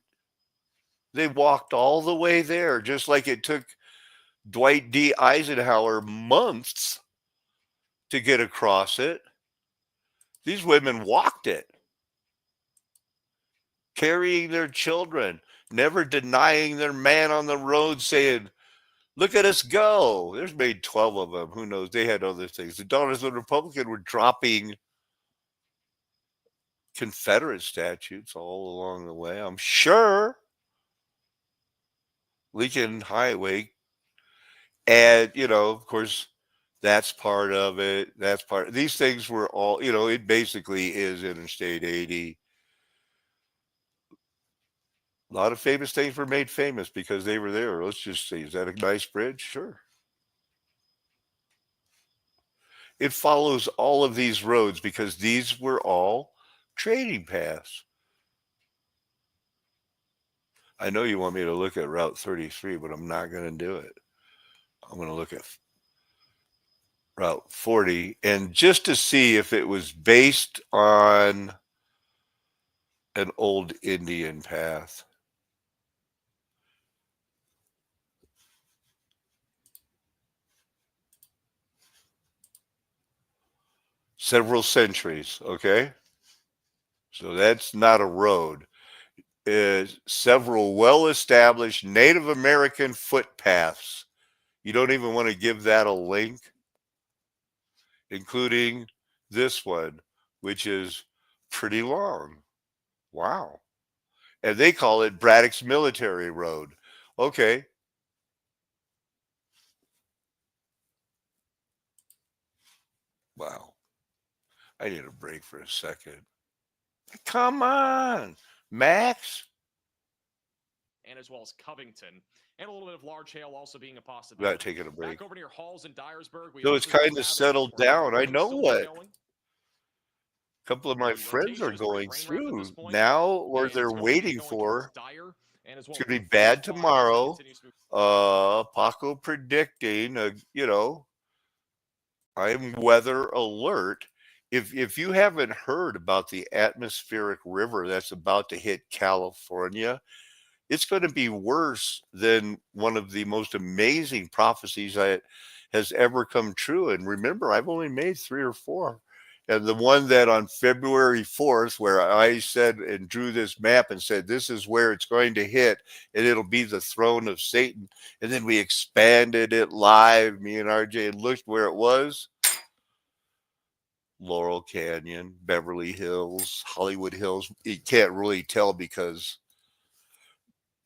They walked all the way there, just like it took Dwight D. Eisenhower months to get across it. These women walked it, carrying their children, never denying their man on the road, saying, look at us go. There's maybe 12 of them. Who knows? They had other things. The Daughters of the Republican were dropping Confederate statutes all along the way. I'm sure. Lincoln Highway. And, of course, that's part of it. That's part. These things were all, it basically is Interstate 80. A lot of famous things were made famous because they were there. Let's just say, is that a nice bridge? Sure. It follows all of these roads because these were all trading paths. I know you want me to look at Route 33, but I'm not going to do it. I'm going to look at Route 40 and just to see if it was based on an old Indian path. Several centuries, okay? So that's not a road. Several well-established Native American footpaths. You don't even want to give that a link, including this one, which is pretty long. Wow. And they call it Braddock's Military Road. Okay. Wow. I need a break for a second. Come on, Max. And as well as Covington. And a little bit of large hail also being a Not possibility. taking a break. Back over near Halls and Dyersburg, we So it's also see kind of Savage settled or heavy down. I rain know still what showing. a couple of my The friends are rotation is pretty going rain wrapped at this through point. now, or And they're it's going to be waiting going towards for. Dyer and as It's well going as to the be bad 45 as it tomorrow. continues to. Paco predicting, I'm weather alert. If you haven't heard about the atmospheric river that's about to hit California, it's going to be worse than one of the most amazing prophecies that has ever come true. And remember, I've only made three or four. And the one that on February 4th, where I said and drew this map and said, this is where it's going to hit, and it'll be the throne of Satan. And then we expanded it live, me and RJ, and looked where it was. Laurel Canyon, Beverly Hills, Hollywood Hills. You can't really tell because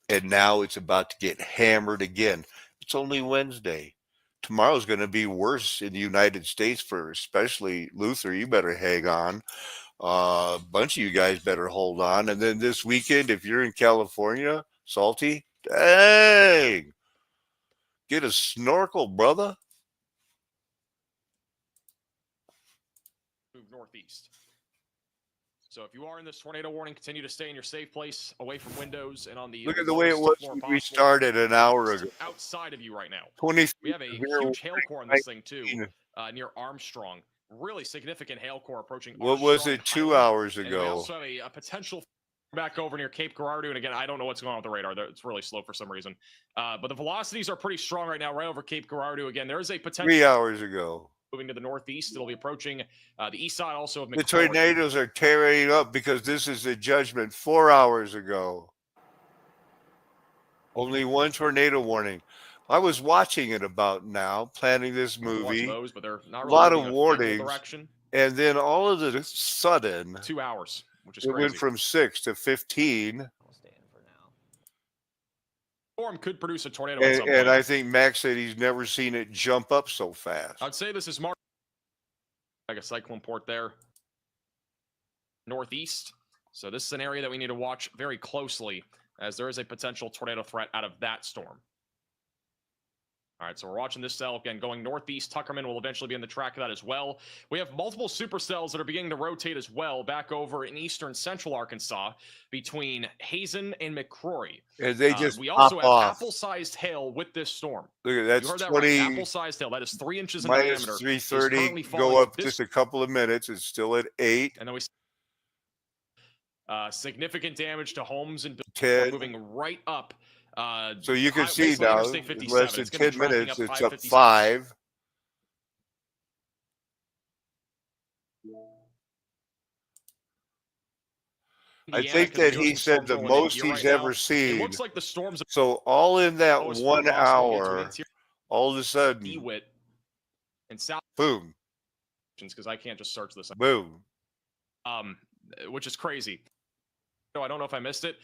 and now it's about to get hammered again. It's only Wednesday. Tomorrow's going to be worse in the United States for especially Luther. You better hang on. A bunch of you guys better hold on. And then this weekend, if you're in California, salty, dang, get a snorkel, brother. northeast. So if you are in this tornado warning, continue to stay in your safe place, away from windows, and on the Look at the way it was floor when possible. we started an hour ago. Outside of you right now. 20. We have a huge hail core on this thing too, near Armstrong. Really significant hail core approaching. What was it 2 hours and we ago? also have a potential back over near Cape Girardeau, and again, I don't know what's going on with the radar. It's really slow for some reason. But the velocities are pretty strong right now, right over Cape Girardeau. Again, there is a potential 3 hours ago. moving to the northeast. It'll be approaching the east side also of McCall. The tornadoes are tearing up because this is a judgment 4 hours ago. Only one tornado warning. I was watching it about now, planning this movie. Those, but they're not a really lot of warnings. And then all of a sudden, 2 hours, which is it crazy. went from 6 to 15. Storm could produce a tornado. And I think Max said he's never seen it jump up so fast. I'd say this is like a cyclone port there, northeast. So this is an area that we need to watch very closely, as there is a potential tornado threat out of that storm. All right, so we're watching this cell again going northeast. Tuckerman will eventually be in the track of that as well. We have multiple supercells that are beginning to rotate as well back over in eastern central Arkansas between Hazen and McCrory. And they just we also have off. Apple-sized hail with this storm. Look at that. You heard that 20 right. Apple-sized hail. That is 3 inches in minus diameter. 330. Go up just a couple of minutes. It's still at 8. And then we significant damage to homes and 10. Moving right up. So you can see now, in less than 10 minutes, it's up 5. I think that he said the most he's ever seen. It looks like the storms. So all in that 1 hour, all of a sudden, DeWitt and South. Boom. Because I can't just search this. Boom. Which is crazy. No, I don't know if I missed it.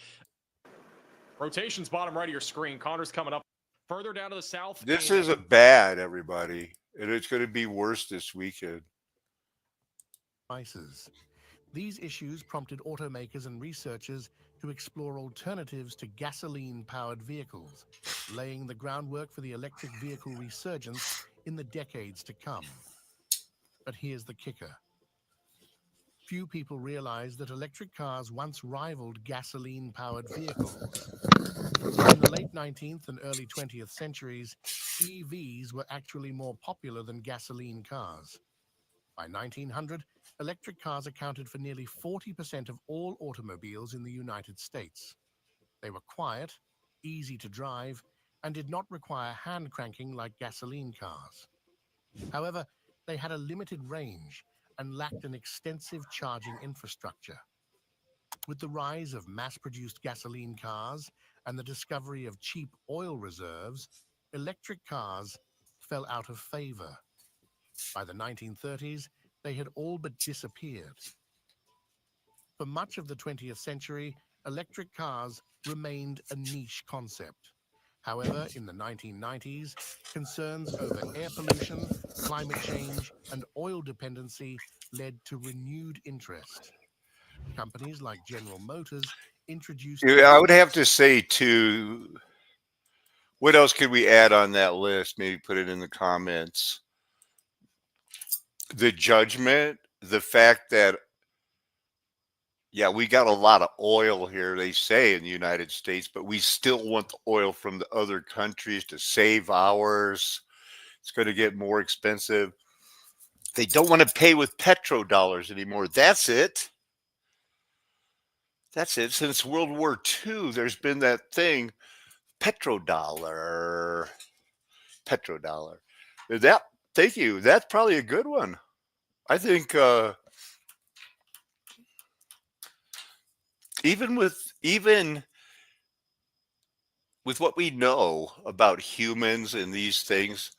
Rotations bottom right of your screen. Connor's coming up further down to the south. This is a bad, everybody. And it's going to be worse this weekend. These issues prompted automakers and researchers to explore alternatives to gasoline-powered vehicles, laying the groundwork for the electric vehicle resurgence in the decades to come. But here's the kicker. Few people realize that electric cars once rivaled gasoline-powered vehicles. In the late 19th and early 20th centuries, EVs were actually more popular than gasoline cars. By 1900, electric cars accounted for nearly 40% of all automobiles in the United States. They were quiet, easy to drive, and did not require hand cranking like gasoline cars. However, they had a limited range and lacked an extensive charging infrastructure. With the rise of mass-produced gasoline cars and the discovery of cheap oil reserves, electric cars fell out of favor. By the 1930s, they had all but disappeared. For much of the 20th century, electric cars remained a niche concept. However, in the 1990s, concerns over air pollution, climate change, and oil dependency led to renewed interest. Companies like General Motors introduced... I would have to say, too, what else could we add on that list? Maybe put it in the comments. The judgment, the fact that, yeah, we got a lot of oil here, they say, in the United States, but we still want the oil from the other countries to save ours. It's going to get more expensive. They don't want to pay with petrodollars anymore. That's it. That's it. Since World War II, there's been that thing, petrodollar. Petrodollar. That, thank you. That's probably a good one. I think even with what we know about humans and these things,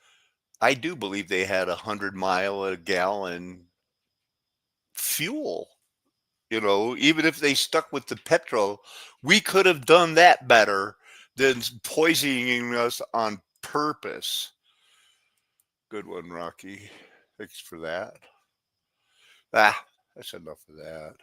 I do believe they had 100 mile a gallon fuel. You know, even if they stuck with the petrol, we could have done that better than poisoning us on purpose. Good one, Rocky. Thanks for that. That's enough of that.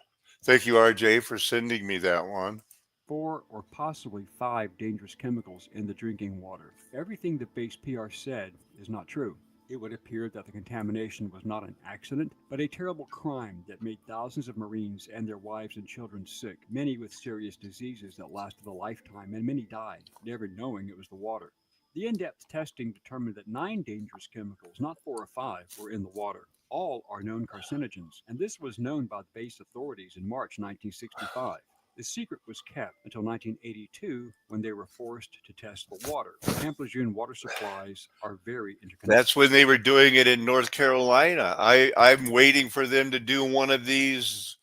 Thank you, RJ, for sending me that one. 4 or possibly 5 dangerous chemicals in the drinking water. Everything that base PR said is not true. It would appear that the contamination was not an accident, but a terrible crime that made thousands of Marines and their wives and children sick, many with serious diseases that lasted a lifetime, and many died, never knowing it was the water. The in depth testing determined that 9 dangerous chemicals, not 4 or 5, were in the water. All are known carcinogens, and this was known by the base authorities in March 1965. The secret was kept until 1982 when they were forced to test the water. Pamplajune water supplies are very interconnected. That's when they were doing it in North Carolina. I'm waiting for them to do one of these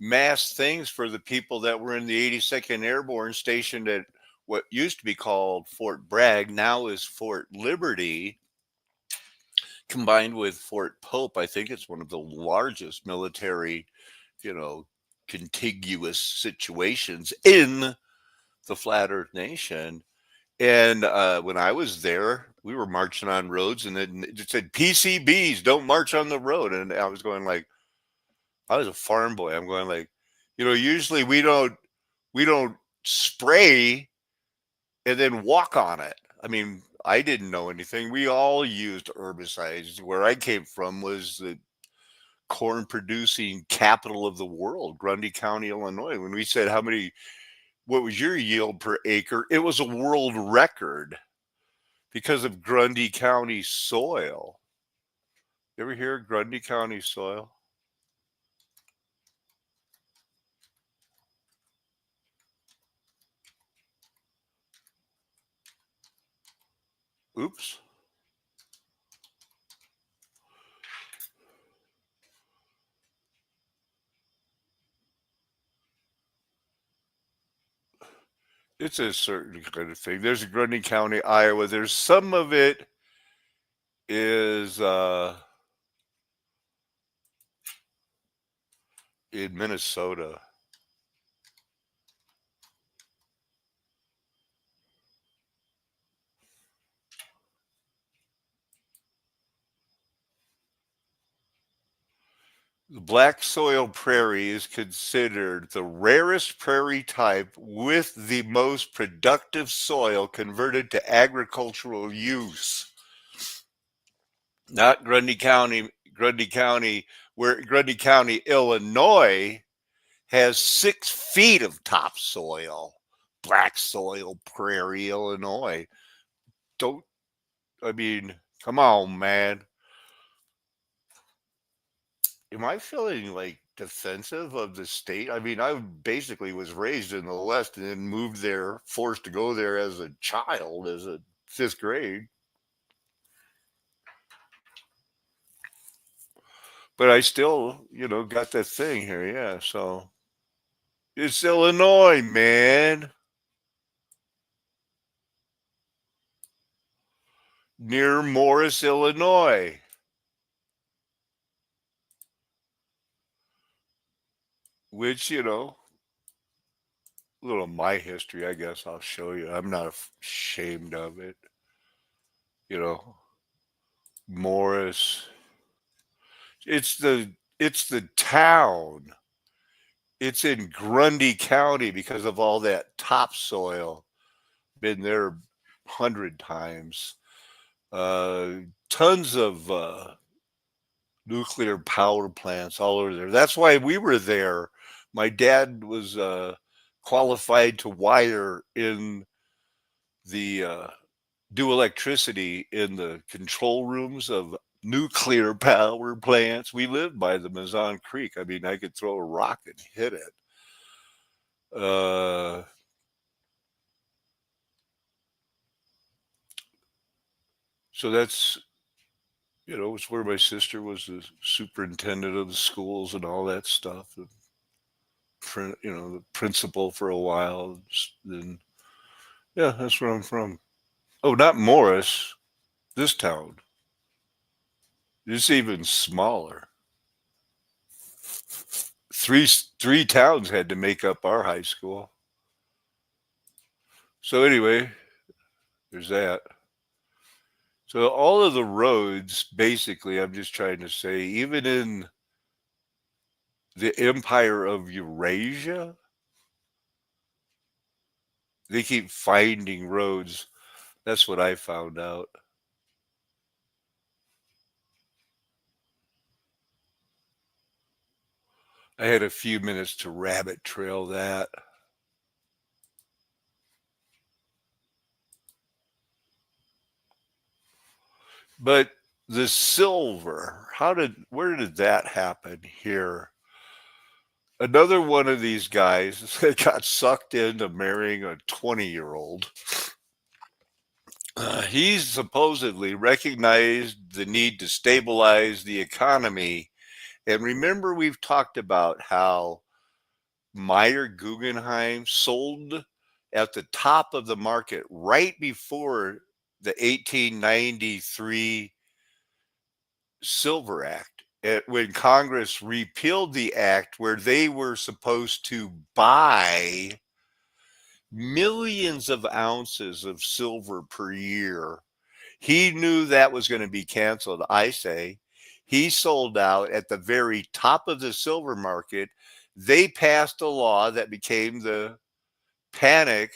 mass things for the people that were in the 82nd Airborne stationed at what used to be called Fort Bragg, now is Fort Liberty, combined with Fort Pope. I think it's one of the largest military, you know, contiguous situations in the flat earth nation. And when I was there, we were marching on roads and it said PCBs, don't march on the road. And I was going like, I was a farm boy. I'm going like, usually we don't spray and then walk on it. I mean, I didn't know anything. We all used herbicides. Where I came from was the corn producing capital of the world, Grundy County, Illinois. When we said what was your yield per acre? It was a world record because of Grundy County soil. You ever hear of Grundy County soil? Oops. It's a certain kind of thing. There's a Grundy County, Iowa. There's some of it is in Minnesota. The black soil prairie is considered the rarest prairie type with the most productive soil converted to agricultural use. Not Grundy County, where Grundy County, Illinois has 6 feet of topsoil. Black soil prairie, Illinois. Come on, man. Am I feeling like defensive of the state? I mean, I basically was raised in the West and then moved there, forced to go there as a child, as a 5th grade. But I still, got that thing here. Yeah. So it's Illinois, man. Near Morris, Illinois. Which, a little of my history, I guess I'll show you. I'm not ashamed of it. Morris. It's the town. It's in Grundy County because of all that topsoil. Been there 100 times. Tons of nuclear power plants all over there. That's why we were there. My dad was qualified to wire in the do electricity in the control rooms of nuclear power plants. We lived by the Mazon Creek. I mean, I could throw a rock and hit it. So that's, it's where my sister was the superintendent of the schools and all that stuff. The principal for a while. Then, yeah, that's where I'm from. Oh, not Morris. This town. It's even smaller. Three towns had to make up our high school. So anyway, there's that. So all of the roads, basically, I'm just trying to say, even in the empire of Eurasia, they keep finding roads. That's what I found out. I had a few minutes to rabbit trail that. But the silver, where did that happen here? Another one of these guys that got sucked into marrying a 20-year-old. He supposedly recognized the need to stabilize the economy. And remember, we've talked about how Meyer Guggenheim sold at the top of the market right before the 1893 Silver Act, when Congress repealed the act where they were supposed to buy millions of ounces of silver per year. He knew that was going to be canceled. I say he sold out at the very top of the silver market. They passed a law that became the Panic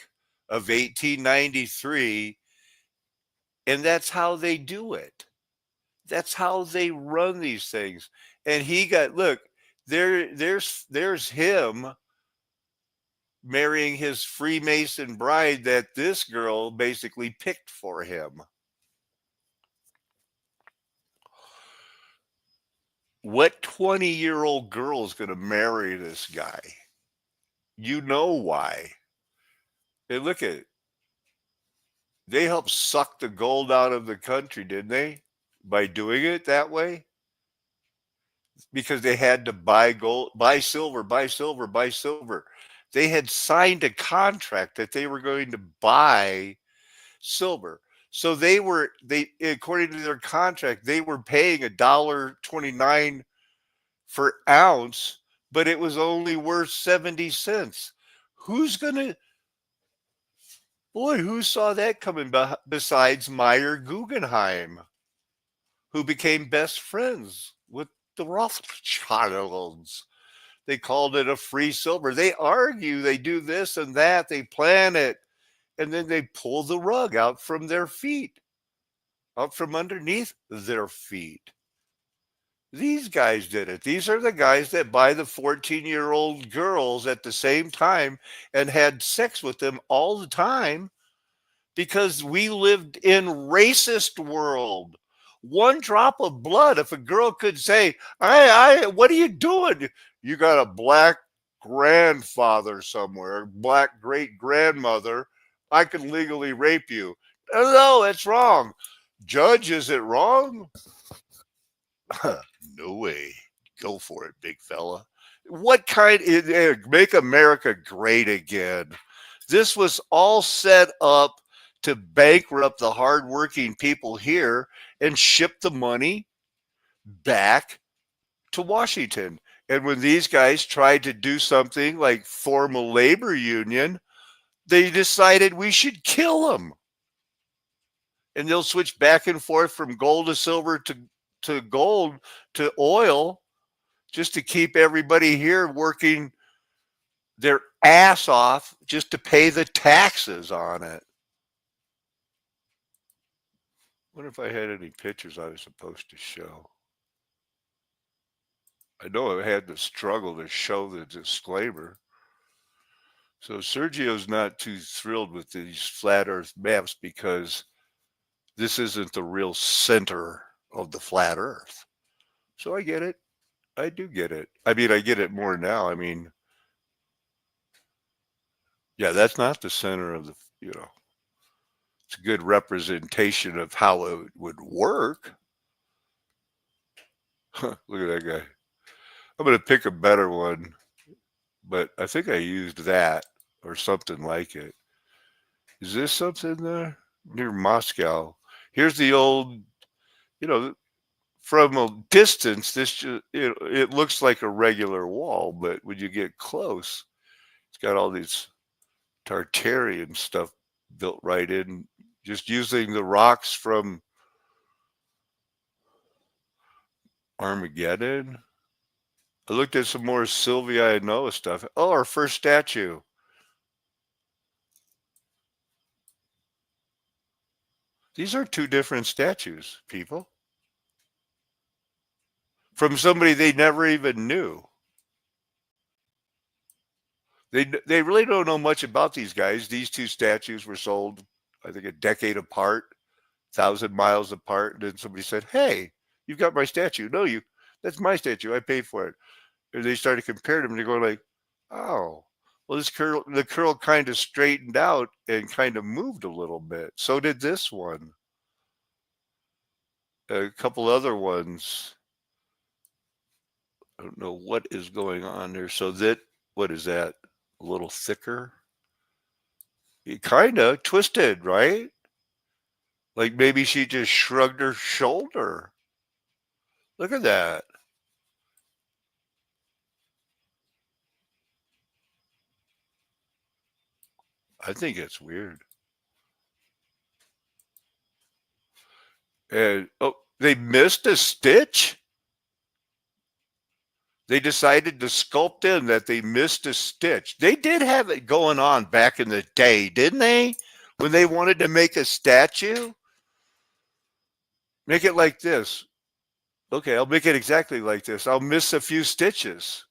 of 1893, and that's how they do it. That's how they run these things. And he got, look, there's him marrying his Freemason bride that this girl basically picked for him. What 20-year-old girl is going to marry this guy? You know why. Hey, look at it. They helped suck the gold out of the country, didn't they? By doing it that way? Because they had to buy gold, buy silver, buy silver, buy silver. They had signed a contract that they were going to buy silver. So they according to their contract, they were paying $1.29 per ounce, but it was only worth 70 cents. Who's gonna Boy, who saw that coming besides Meyer Guggenheim, who became best friends with the Rothschilds? They called it a free silver. They argue, they do this and that, they plan it, and then they pull the rug out from their feet, out from underneath their feet. These guys did it. These are the guys that buy the 14-year-old girls at the same time and had sex with them all the time because we lived in racist world. One drop of blood. If a girl could say, what are you doing? You got a black grandfather somewhere, black great grandmother. I could legally rape you. No, that's wrong. Judge, is it wrong? No way. Go for it, big fella. What kind? Make America great again. This was all set up to bankrupt the hardworking people here and ship the money back to Washington. And when these guys tried to do something like form a labor union, they decided we should kill them. And they'll switch back and forth from gold to silver to gold to oil just to keep everybody here working their ass off just to pay the taxes on it. What if I had any pictures I was supposed to show? I know I had to struggle to show the disclaimer. So Sergio's not too thrilled with these flat earth maps because this isn't the real center of the flat earth. So I get it. I do get it. I mean, I get it more now. I mean, yeah, that's not the center of it's a good representation of how it would work. Look at that guy. I'm going to pick a better one, but I think I used that or something like it. Is this something there? Near Moscow. Here's the old, from a distance, it looks like a regular wall, but when you get close, it's got all these Tartarian stuff built right in, just using the rocks from Armageddon. I looked at some more Sylvia and Noah stuff. Oh, our first statue. These are two different statues, people. From somebody they never even knew. They really don't know much about these guys. These two statues were sold, I think, a decade apart, 1,000 miles apart. And then somebody said, "Hey, you've got my statue." "No, that's my statue. I paid for it." And they started comparing them. And they're going like, "Oh, well, the curl kind of straightened out and kind of moved a little bit. So did this one. A couple other ones. I don't know what is going on there. So what is that? A little thicker? It kind of twisted, right? Like maybe she just shrugged her shoulder. Look at that. I think it's weird. And they missed a stitch? They decided to sculpt in that they missed a stitch. They did have it going on back in the day, didn't they? When they wanted to make a statue? Make it like this. Okay, I'll make it exactly like this. I'll miss a few stitches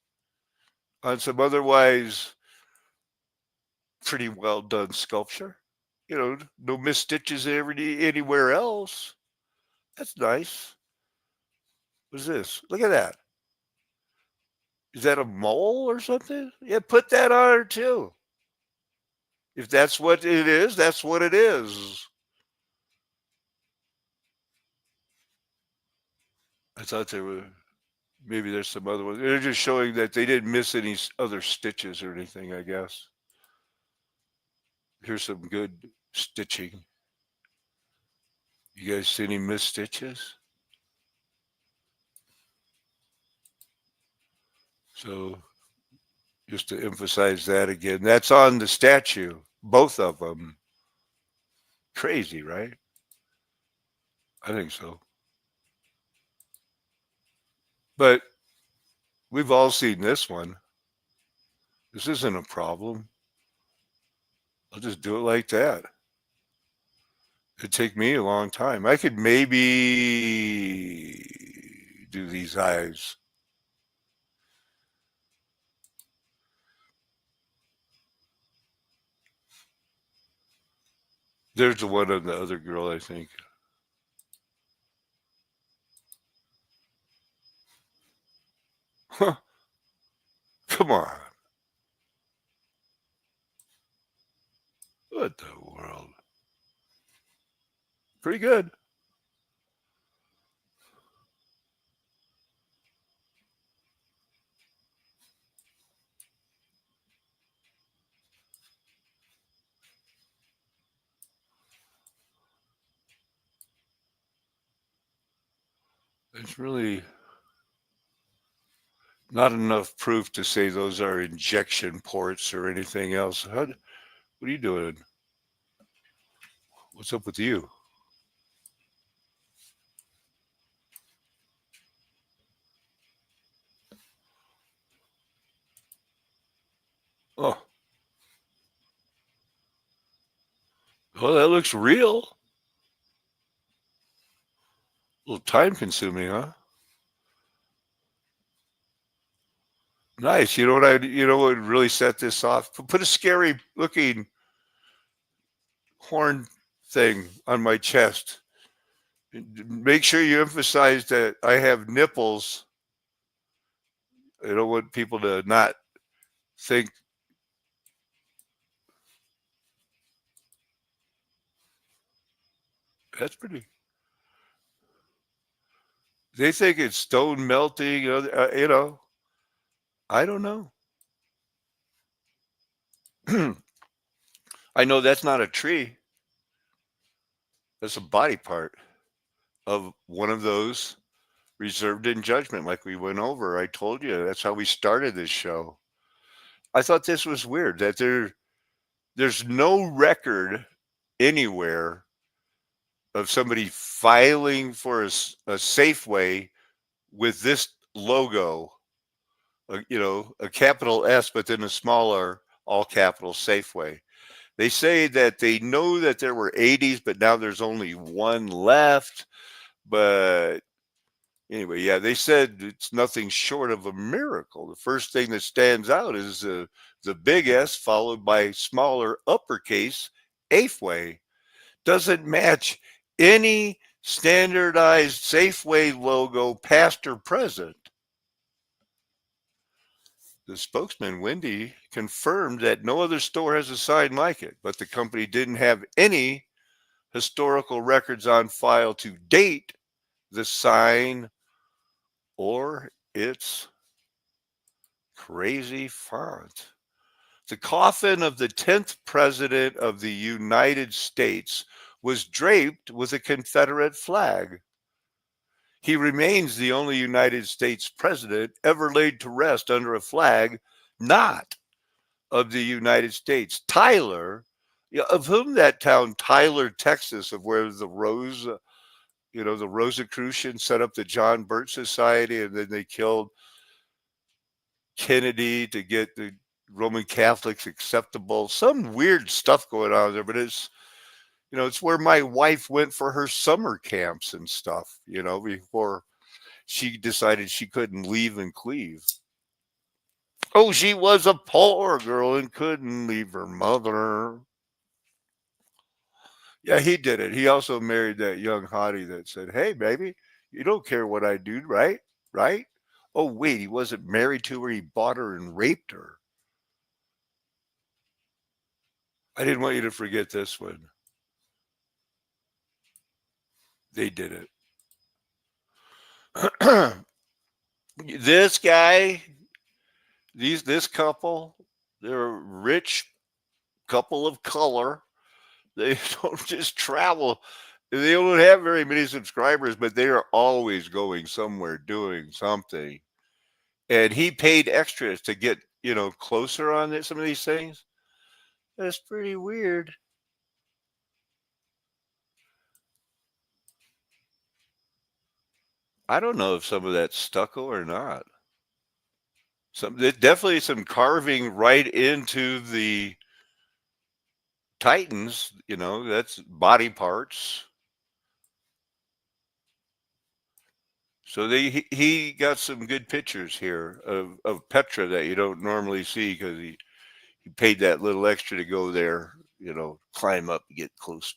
on some otherwise pretty well done sculpture. No missed stitches anywhere else. That's nice. What's this? Look at that. Is that a mole or something? Yeah, put that on her too. If that's what it is, that's what it is. I thought maybe there's some other ones. They're just showing that they didn't miss any other stitches or anything, I guess. Here's some good stitching. You guys see any missed stitches? So just to emphasize that again, that's on the statue, both of them. Crazy, right? I think so. But we've all seen this one. This isn't a problem. I'll just do it like that. It'd take me a long time. I could maybe do these eyes. There's the one on the other girl, I think. Huh. Come on. What the world? Pretty good. It's really not enough proof to say those are injection ports or anything else. What are you doing? What's up with you? Oh. Well, that looks real. A little time consuming, huh? Nice. You know what would really set this off? Put a scary looking horn thing on my chest. Make sure you emphasize that I have nipples. I don't want people to not think. That's pretty. They think it's stone melting. I don't know. I know that's not a tree. That's a body part of one of those reserved in judgment, like we went over. I told you that's how we started this show. I thought this was weird that there's no record anywhere of somebody filing for a Safeway with this logo, a capital S, but then a smaller all capital Safeway. They say that they know that there were 80s, but now there's only one left. But Anyway, yeah, they said it's nothing short of a miracle. The first thing that stands out is the big S followed by smaller uppercase Safeway. Doesn't match any standardized Safeway logo past or present. The spokesman, Wendy, confirmed that no other store has a sign like it, but the company didn't have any historical records on file to date the sign or its crazy font. The coffin of the 10th president of the United States was draped with a Confederate flag. He remains the only United States president ever laid to rest under a flag not of the United States. Tyler, of whom that town, Tyler, Texas, of where the the Rosicrucians set up the John Birch Society, and then they killed Kennedy to get the Roman Catholics acceptable. Some weird stuff going on there, but it's where my wife went for her summer camps and stuff, before she decided she couldn't leave and cleave. Oh, she was a poor girl and couldn't leave her mother. Yeah, he did it. He also married that young hottie that said, "Hey, baby, you don't care what I do, right? Right?" Oh, wait, he wasn't married to her. He bought her and raped her. I didn't want you to forget this one. They did it. This guy, this couple, they're a rich couple of color. They don't just travel. They don't have very many subscribers, but they are always going somewhere doing something. And he paid extras to get, closer on some of these things. That's pretty weird. I don't know if some of that's stucco or not. Definitely some carving right into the Titans, that's body parts. So he got some good pictures here of Petra that you don't normally see because he paid that little extra to go there, climb up and get close.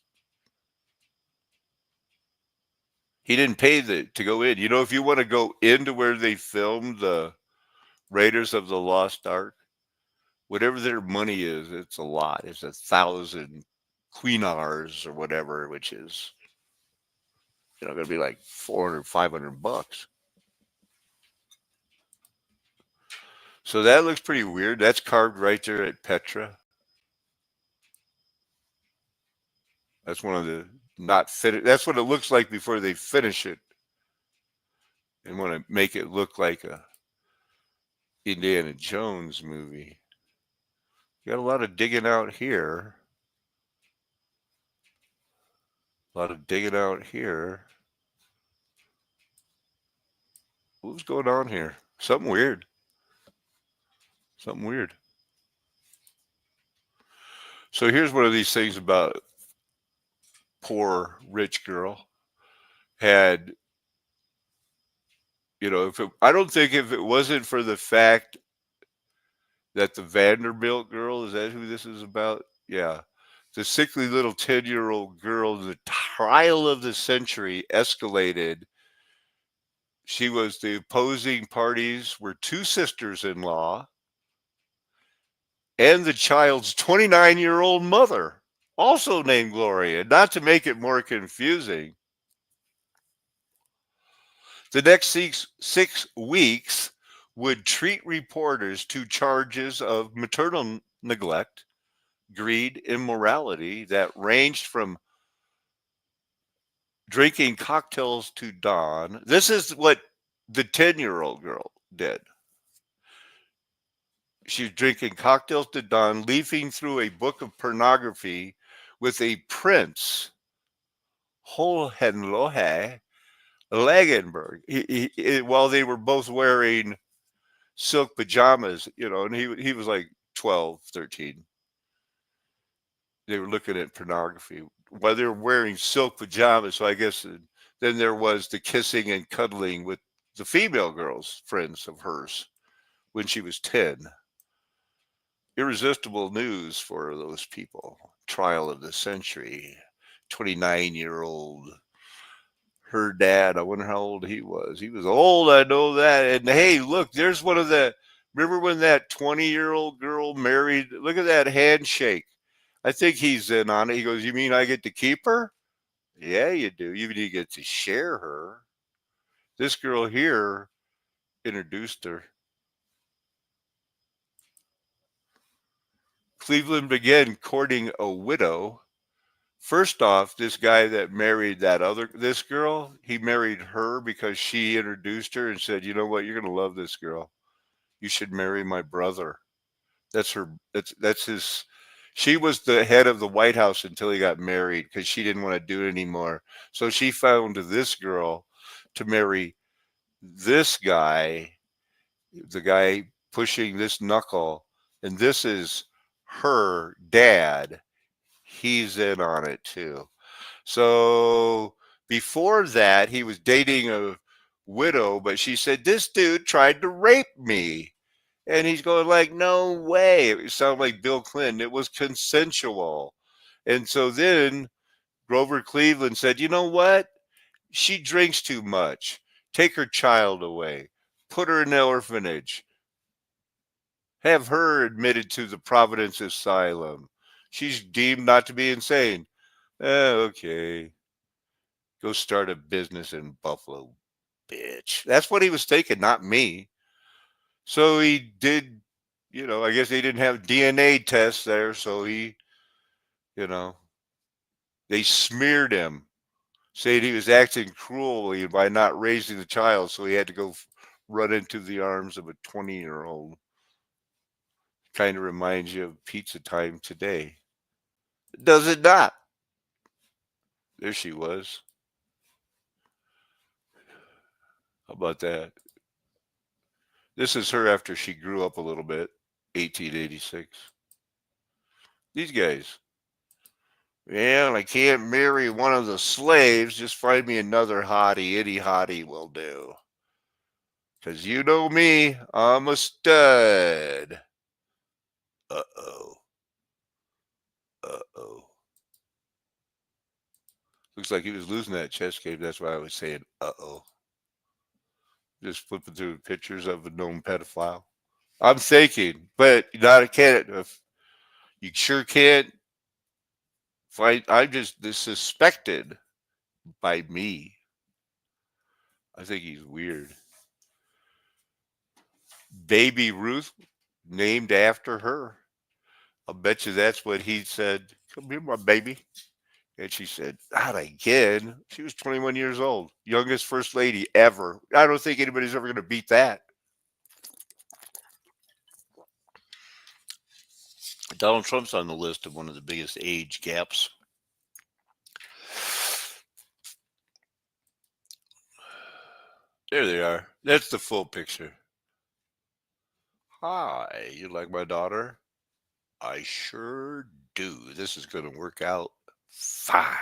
He didn't pay to go in. If you want to go into where they filmed the Raiders of the Lost Ark, whatever their money is, it's a lot. It's 1,000 quinars or whatever, which is going to be like 400, $500. So that looks pretty weird. That's carved right there at Petra. That's one of the not fit. That's what it looks like before they finish it, and want to make it look like a Indiana Jones movie. Got a lot of digging out here. A lot of digging out here. What's going on here? Something weird. Something weird. So here's one of these things about poor rich girl. Had, I don't think if it wasn't for the fact that the Vanderbilt girl, is that who this is about? Yeah. The sickly little 10-year-old girl, the trial of the century escalated. She was the opposing parties were two sisters-in-law and the child's 29-year-old mother, also named Gloria. Not to make it more confusing, the next 6 weeks would treat reporters to charges of maternal neglect, greed, immorality that ranged from drinking cocktails to dawn. This is what the 10-year-old girl did. She was drinking cocktails to dawn, leafing through a book of pornography with a prince, Hohenlohe Lagenberg, while they were both wearing silk pajamas, and he was like 12, 13. They were looking at pornography while they were wearing silk pajamas. So I guess than there was the kissing and cuddling with the female girls, friends of hers, when she was 10. Irresistible news for those people. Trial of the century. 29-year-old. Her dad, I wonder how old he was. He was old, I know that. And hey, look, there's one of the. Remember when that 20-year-old girl married? Look at that handshake. I think he's in on it. He goes, "You mean I get to keep her?" Yeah, you do. You get to share her. This girl here introduced her. Cleveland began courting a widow. First off, this guy that married this girl, he married her because she introduced her and said, "You know what? You're going to love this girl. You should marry my brother." That's her. That's his. She was the head of the White House until he got married because she didn't want to do it anymore. So she found this girl to marry this guy, the guy pushing this knuckle, and this is her dad. He's in on it too. So before that, he was dating a widow, but she said, "This dude tried to rape me." And he's going like, "No way." It sounded like Bill Clinton. It was consensual. And so then Grover Cleveland said, "You know what? She drinks too much. Take her child away. Put her in an orphanage. Have her admitted to the Providence Asylum. She's deemed not to be insane." Okay. Go start a business in Buffalo, bitch. That's what he was thinking, not me. So he did, I guess they didn't have DNA tests there. So you know, they smeared him, saying he was acting cruelly by not raising the child. So he had to go run into the arms of a 20-year-old. Kind of reminds you of pizza time today. Does it not? There she was. How about that? This is her after she grew up a little bit, 1886. These guys. Well, I can't marry one of the slaves. Just find me another hottie. Any hottie will do. Because you know me, I'm a stud. Uh-oh. Uh-oh. Looks like he was losing that chess game. That's why I was saying, uh-oh. Just flipping through pictures of a known pedophile. I'm thinking, but not a can't. You sure can't find. I'm just suspected by me. I think he's weird. Baby Ruth, named after her. I'll bet you that's what he said. "Come here, my baby." And she said, "Not again." She was 21 years old, youngest first lady ever. I don't think anybody's ever going to beat that. Donald Trump's on the list of one of the biggest age gaps. There they are. That's the full picture. "Hi, you like my daughter?" "I sure do. This is going to work out fine.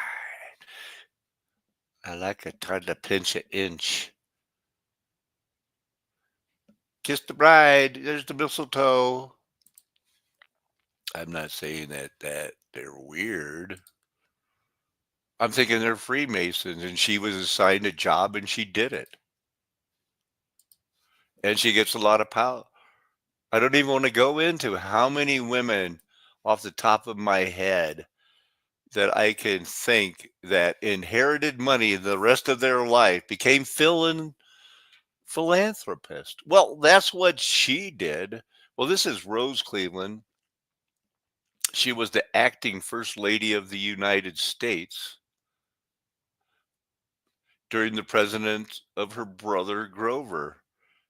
I like a trying to pinch an inch." "Kiss the bride. There's the mistletoe." I'm not saying that they're weird. I'm thinking they're Freemasons, and she was assigned a job and she did it. And she gets a lot of power. I don't even want to go into how many women off the top of my head that I can think that inherited money the rest of their life, became philanthropist. Well, that's what she did. Well, this is Rose Cleveland. She was the acting first lady of the United States during the president of her brother Grover.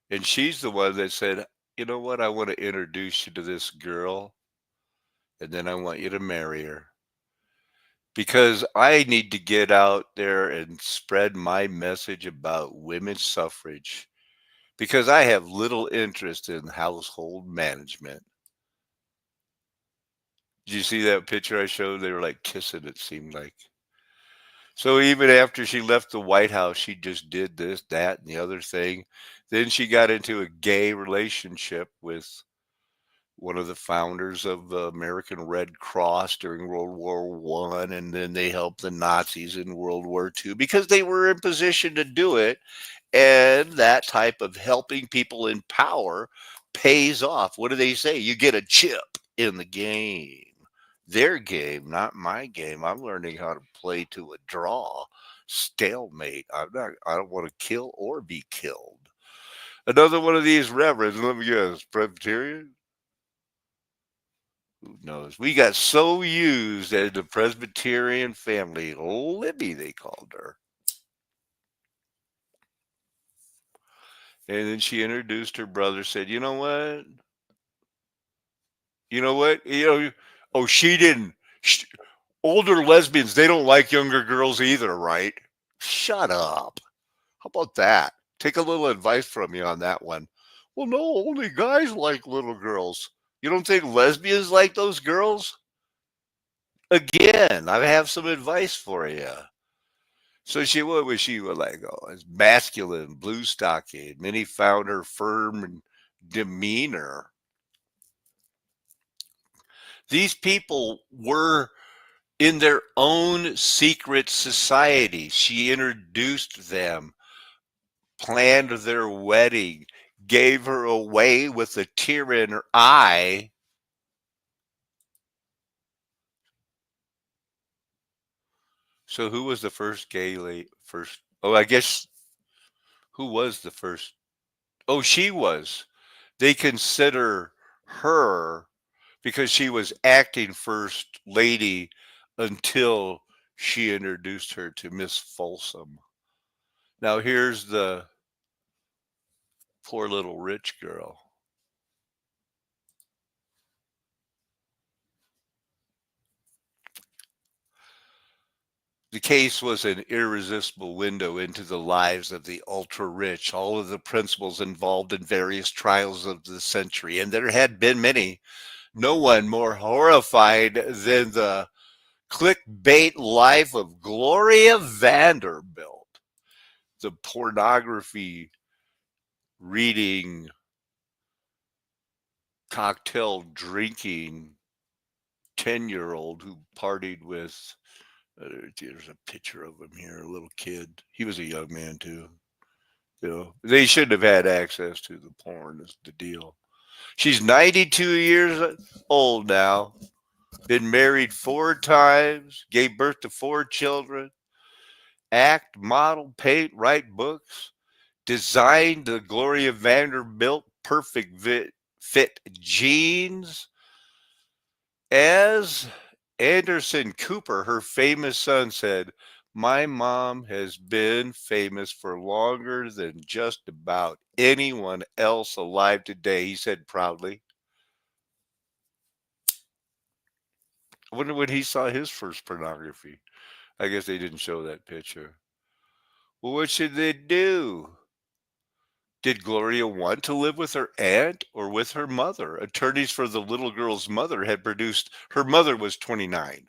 And she's the one that said, "You know what? I want to introduce you to this girl, and then I want you to marry her. Because I need to get out there and spread my message about women's suffrage. Because I have little interest in household management." Did you see that picture I showed? They were like kissing, it seemed like. So even after she left the White House, she just did this, that, and the other thing. Then she got into a gay relationship with one of the founders of the American Red Cross during World War I, and then they helped the Nazis in World War II because they were in position to do it. And that type of helping people in power pays off. What do they say? You get a chip in the game. Their game, not my game. I'm learning how to play to a draw. Stalemate. I don't want to kill or be killed. Another one of these reverends, let me guess, Presbyterian? Who knows? We got so used as the Presbyterian family. Libby, they called her. And then she introduced her brother, said, you know what? You know what? Oh, she didn't. Older lesbians, they don't like younger girls either, right? Shut up. How about that? Take a little advice from me on that one. Well, no, only guys like little girls. You don't think lesbians like those girls? Again, I have some advice for you. So what was she like? Oh, it's masculine, blue stocking. Many found her firm and demeanor. These people were in their own secret society. She introduced them, planned their wedding, gave her away with a tear in her eye. So who was the first gay lady? First, oh, I guess who was the first? Oh, she was. They consider her because she was acting first lady until she introduced her to Miss Folsom. Now here's the poor little rich girl. The case was an irresistible window into the lives of the ultra rich, all of the principals involved in various trials of the century, and there had been many. No one more horrified than the clickbait life of Gloria Vanderbilt, the pornography reading, cocktail drinking 10-year-old who partied with. There's a picture of him here, a little kid. He was a young man too. They shouldn't have had access to the porn. Is the deal. She's 92 years old now. Been married 4 times. Gave birth to 4 children. Act, model, paint, write books. Designed the Gloria Vanderbilt perfect fit jeans. As Anderson Cooper, her famous son, said, my mom has been famous for longer than just about anyone else alive today, he said proudly. I wonder when he saw his first pornography. I guess they didn't show that picture. Well, what should they do? Did Gloria want to live with her aunt or with her mother? Attorneys for the little girl's mother had produced, her mother was 29.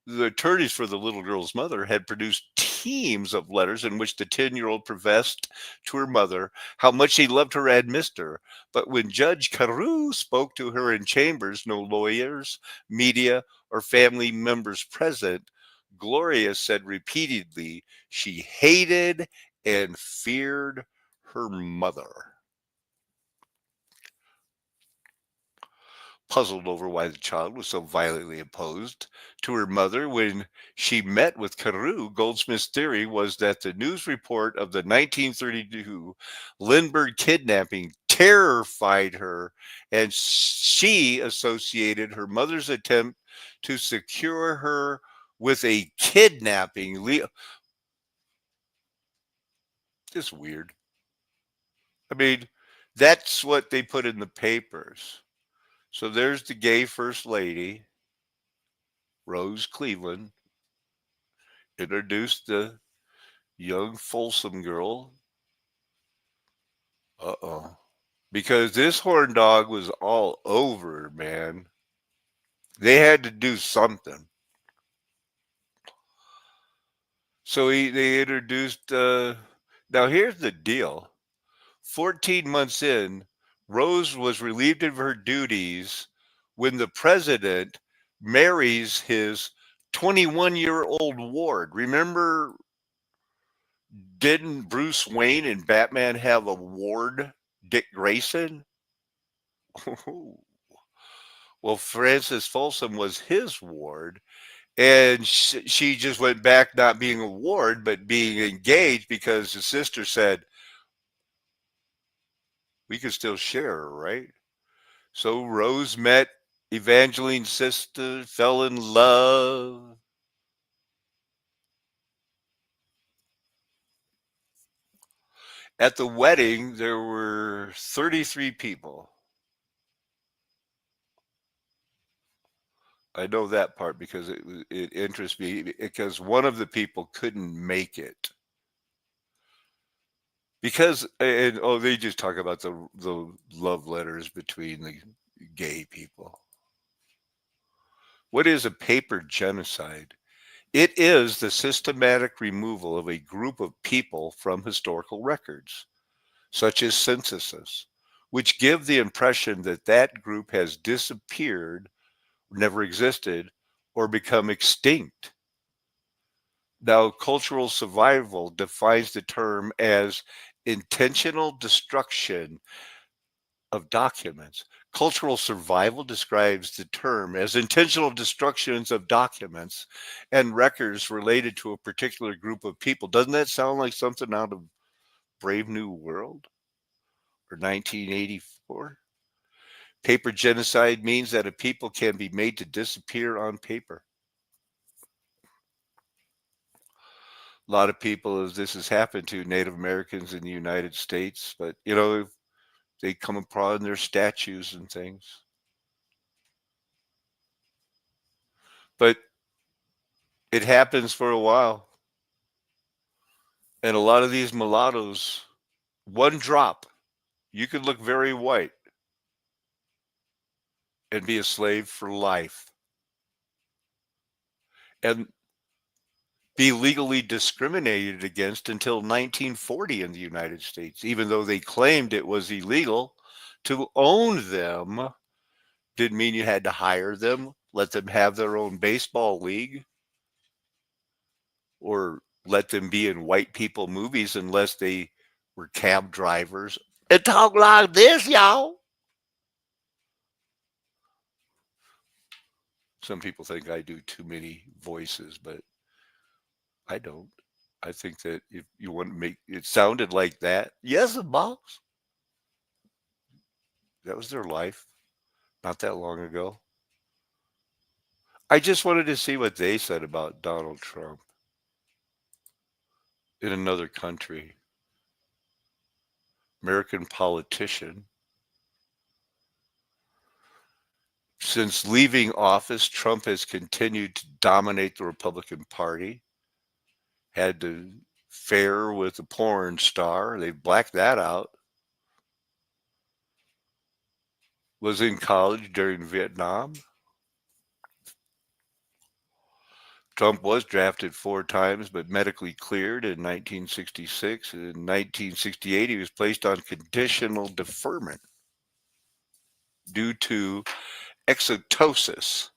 The attorneys for the little girl's mother had produced teams of letters in which the 10-year-old professed to her mother how much he loved her and missed her. But when Judge Carew spoke to her in chambers, no lawyers, media, or family members present, Gloria said repeatedly she hated and feared her mother. Puzzled over why the child was so violently opposed to her mother when she met with Carew, Goldsmith's theory was that the news report of the 1932 Lindbergh kidnapping terrified her, and she associated her mother's attempt to secure her with a kidnapping. Just weird. I mean, that's what they put in the papers. So there's the gay first lady, Rose Cleveland, introduced the young Folsom girl. Uh-oh. Because this horn dog was all over, man. They had to do something. So they introduced. Now here's the deal: 14 months in, Rose was relieved of her duties when the president marries his 21-year-old ward. Remember, didn't Bruce Wayne and Batman have a ward, Dick Grayson? Well, Frances Folsom was his ward, and she just went back not being a ward, but being engaged because the sister said, we could still share her, right? So Rose met Evangeline's sister, fell in love. At the wedding, there were 33 people. I know that part because it interests me because one of the people couldn't make it. Because and oh, they just talk about the love letters between the gay people. What is a paper genocide? It is the systematic removal of a group of people from historical records, such as censuses, which give the impression that that group has disappeared, never existed, or become extinct. Now, cultural survival defines the term as intentional destruction of documents. Cultural survival describes the term as intentional destructions of documents and records related to a particular group of people. Doesn't that sound like something out of Brave New World or 1984? Paper genocide means that a people can be made to disappear on paper. A lot of people, as this has happened to Native Americans in the United States, but they come upon their statues and things. But it happens for a while. And a lot of these mulattoes, one drop, you could look very white and be a slave for life and be legally discriminated against until 1940 in the United States, even though they claimed it was illegal to own them. Didn't mean you had to hire them, let them have their own baseball league, or let them be in white people movies unless they were cab drivers and talk like this, y'all. Some people think I do too many voices, but I don't. I think that if you want to make it sounded like that, yes, boss. That was their life not that long ago. I just wanted to see what they said about Donald Trump in another country. American politician. Since leaving office, Trump has continued to dominate the Republican Party. Had to fare with a porn star. They blacked that out. Was in college during Vietnam. Trump was drafted 4 times, but medically cleared in 1966. In 1968, he was placed on conditional deferment due to exotosis.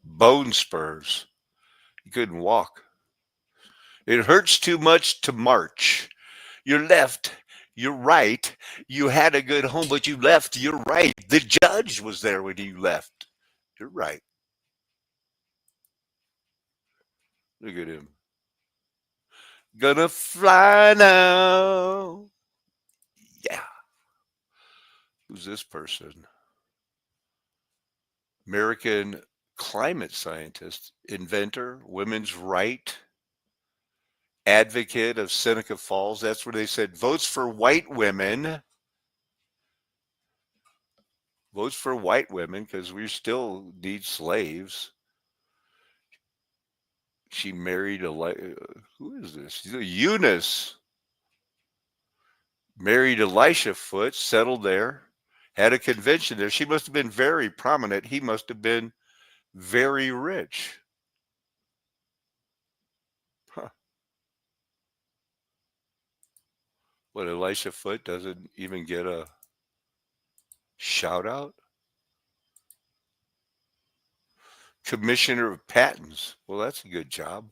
Bone spurs. He couldn't walk. It hurts too much to march. You're left, you're right. You had a good home, but you left, you're right. The judge was there when you left. You're right. Look at him. Gonna fly now. Yeah. Who's this person? American climate scientist, inventor, women's right, advocate of Seneca Falls. That's where they said votes for white women. Votes for white women because we still need slaves. She married who is this? Eunice. Married Elisha Foote, settled there. had a convention there. She must have been very prominent. He must have been very rich. Huh. What, Elisha Foote doesn't even get a shout out? Commissioner of Patents. Well, that's a good job.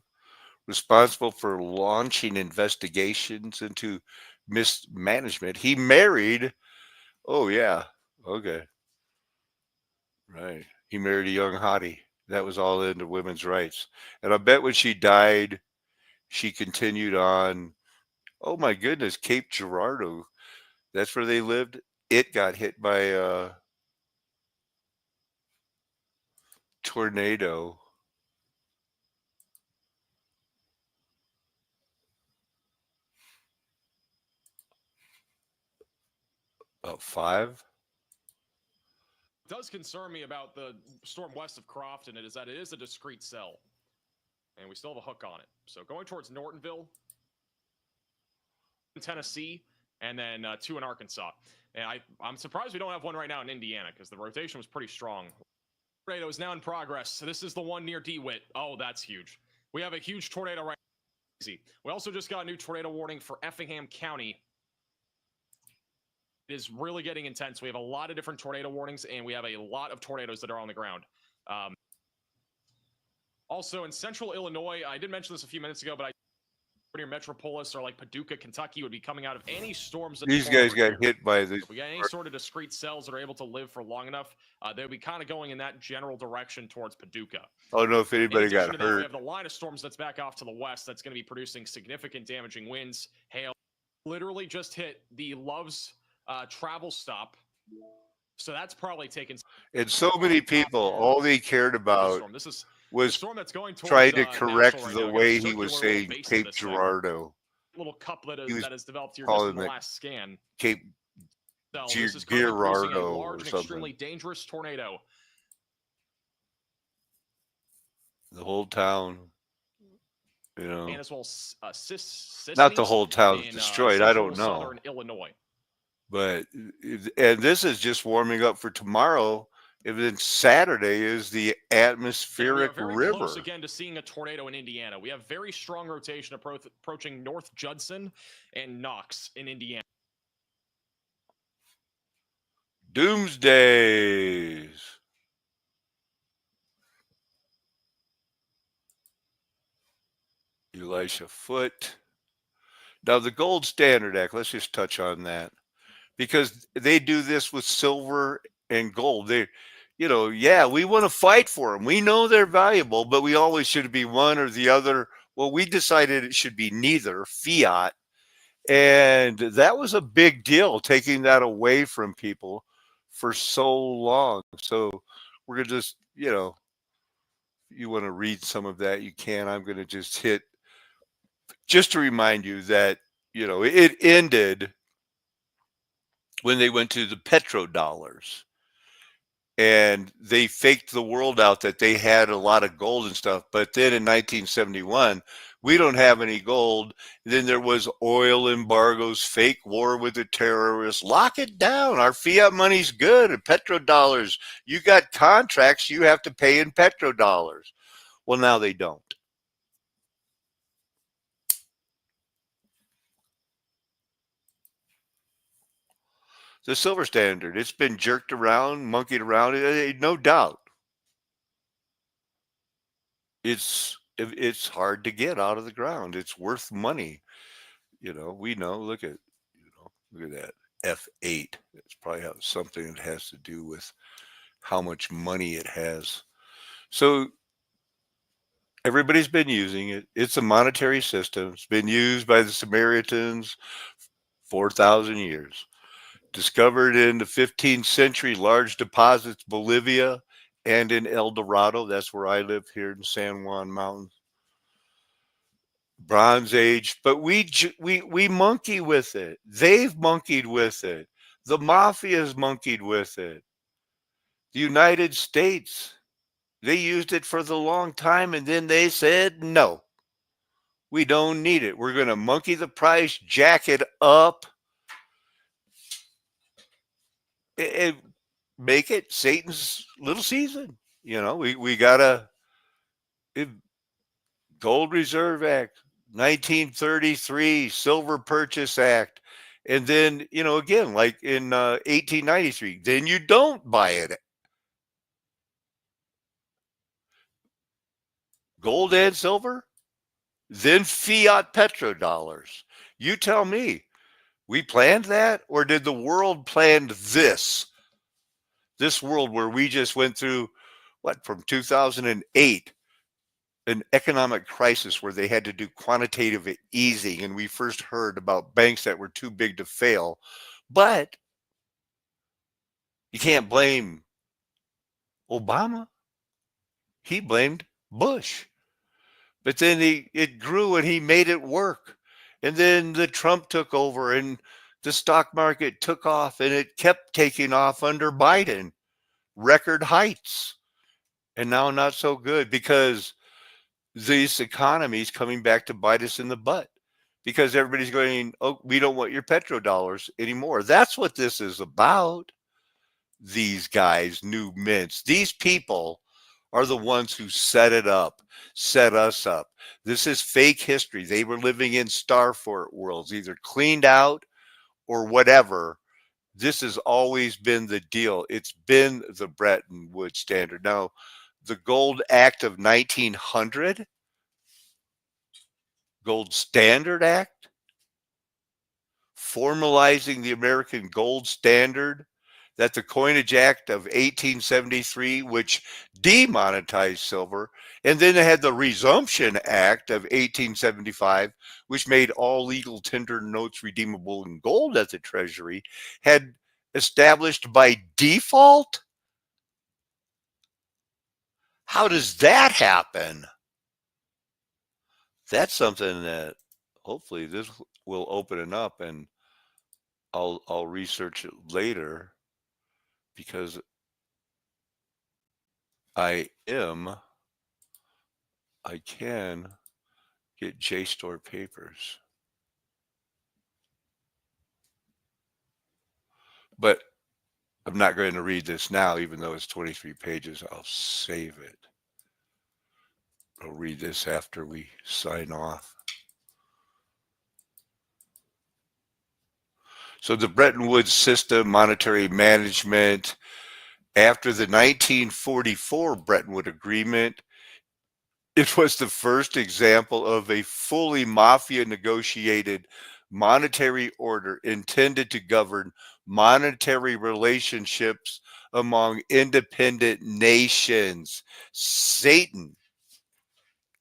Responsible for launching investigations into mismanagement. He married, oh, yeah, okay, right. He married a young hottie. That was all into women's rights. And I bet when she died, she continued on. Oh, my goodness, Cape Girardeau. That's where they lived. It got hit by a tornado. About 5. What does concern me about the storm west of Crofton is that it is a discrete cell. And we still have a hook on it. So going towards Nortonville, Tennessee, and then 2 in Arkansas. And I'm surprised we don't have one right now in Indiana because the rotation was pretty strong. Tornado is now in progress. So this is the one near DeWitt. Oh, that's huge. We have a huge tornado right now. We also just got a new tornado warning for Effingham County. It is really getting intense. We have a lot of different tornado warnings, and we have a lot of tornadoes that are on the ground. Also, in central Illinois, I did mention this a few minutes ago, but near Metropolis or like Paducah, Kentucky would be coming out of any storms that These guys got hit by the. If we got any sort of discrete cells that are able to live for long enough, they'll be kind of going in that general direction towards Paducah. I don't know if anybody got that, hurt. we have the line of storms that's back off to the west that's going to be producing significant damaging winds, hail. Literally just hit the Love's travel stop. So that's probably taken. And so many people, all they cared about was storm that's going towards, trying to correct right the now, way he was saying Cape Girardeau. Little couplet that has developed here just in the last scan. Cape Girardeau or something. Extremely dangerous tornado. The whole town, you know. And as well, not the whole town's destroyed. I don't know. Southern Illinois. But and this is just warming up for tomorrow. And then Saturday is the atmospheric we are very river. Close again to seeing a tornado in Indiana. We have very strong rotation approaching North Judson and Knox in Indiana. Doomsdays. Elisha Foote. Now the Gold Standard Act, let's just touch on that. Because they do this with silver and gold. They, you know, yeah, we want to fight for them. We know they're valuable, but we always should be one or the other. Well, we decided it should be neither, fiat. And that was a big deal, taking that away from people for so long. So we're going to just, you know, if you want to read some of that, you can. I'm going to just hit, just to remind you that, you know, it ended when they went to the petrodollars and they faked the world out that they had a lot of gold and stuff. But then in 1971, we don't have any gold. Then there was oil embargoes, fake war with the terrorists. Lock it down. Our fiat money's good. And petrodollars, you got contracts you have to pay in petrodollars. Well, now they don't. The silver standard, it's been jerked around, monkeyed around, no doubt. It's hard to get out of the ground. It's worth money. You know, we know, look at that F8. It's probably something that has to do with how much money it has. So everybody's been using it. It's a monetary system. It's been used by the Samaritans 4,000 years. Discovered in the 15th century, large deposits, Bolivia and in El Dorado. That's where I live here in San Juan Mountains. Bronze Age, but we monkey with it. They've monkeyed with it. The mafia's monkeyed with it. The United States, they used it for the long time, and then they said, no, we don't need it. We're going to monkey the price, jack it up. and make it Satan's little season. We got a Gold Reserve Act, 1933 Silver Purchase Act. And then, again, like in 1893, then you don't buy it. Gold and silver, then fiat petrodollars. You tell me, we planned that, or did the world plan this? This world where we just went through, from 2008, an economic crisis where they had to do quantitative easing, and we first heard about banks that were too big to fail. But you can't blame Obama. He blamed Bush. But then it grew and he made it work. And then the Trump took over and the stock market took off, and it kept taking off under Biden, record heights. And now not so good, because this economy is coming back to bite us in the butt, because everybody's going, oh, we don't want your petrodollars anymore. That's what this is about. These guys, new mints, these people are the ones who set it up, set us up. This is fake history. They were living in Starfort worlds, either cleaned out or whatever. This has always been the deal. It's been the Bretton Woods Standard. Now, the Gold Act of 1900, Gold Standard Act, formalizing the American gold standard, that the Coinage Act of 1873, which demonetized silver, and then they had the Resumption Act of 1875, which made all legal tender notes redeemable in gold at the Treasury, had established by default? How does that happen? That's something that hopefully this will open it up, and I'll research it later, because I can get JSTOR papers. But I'm not going to read this now, even though it's 23 pages. I'll save it. I'll read this after we sign off. So the Bretton Woods system, monetary management, after the 1944 Bretton Woods Agreement, it was the first example of a fully mafia negotiated monetary order intended to govern monetary relationships among independent nations. Satan,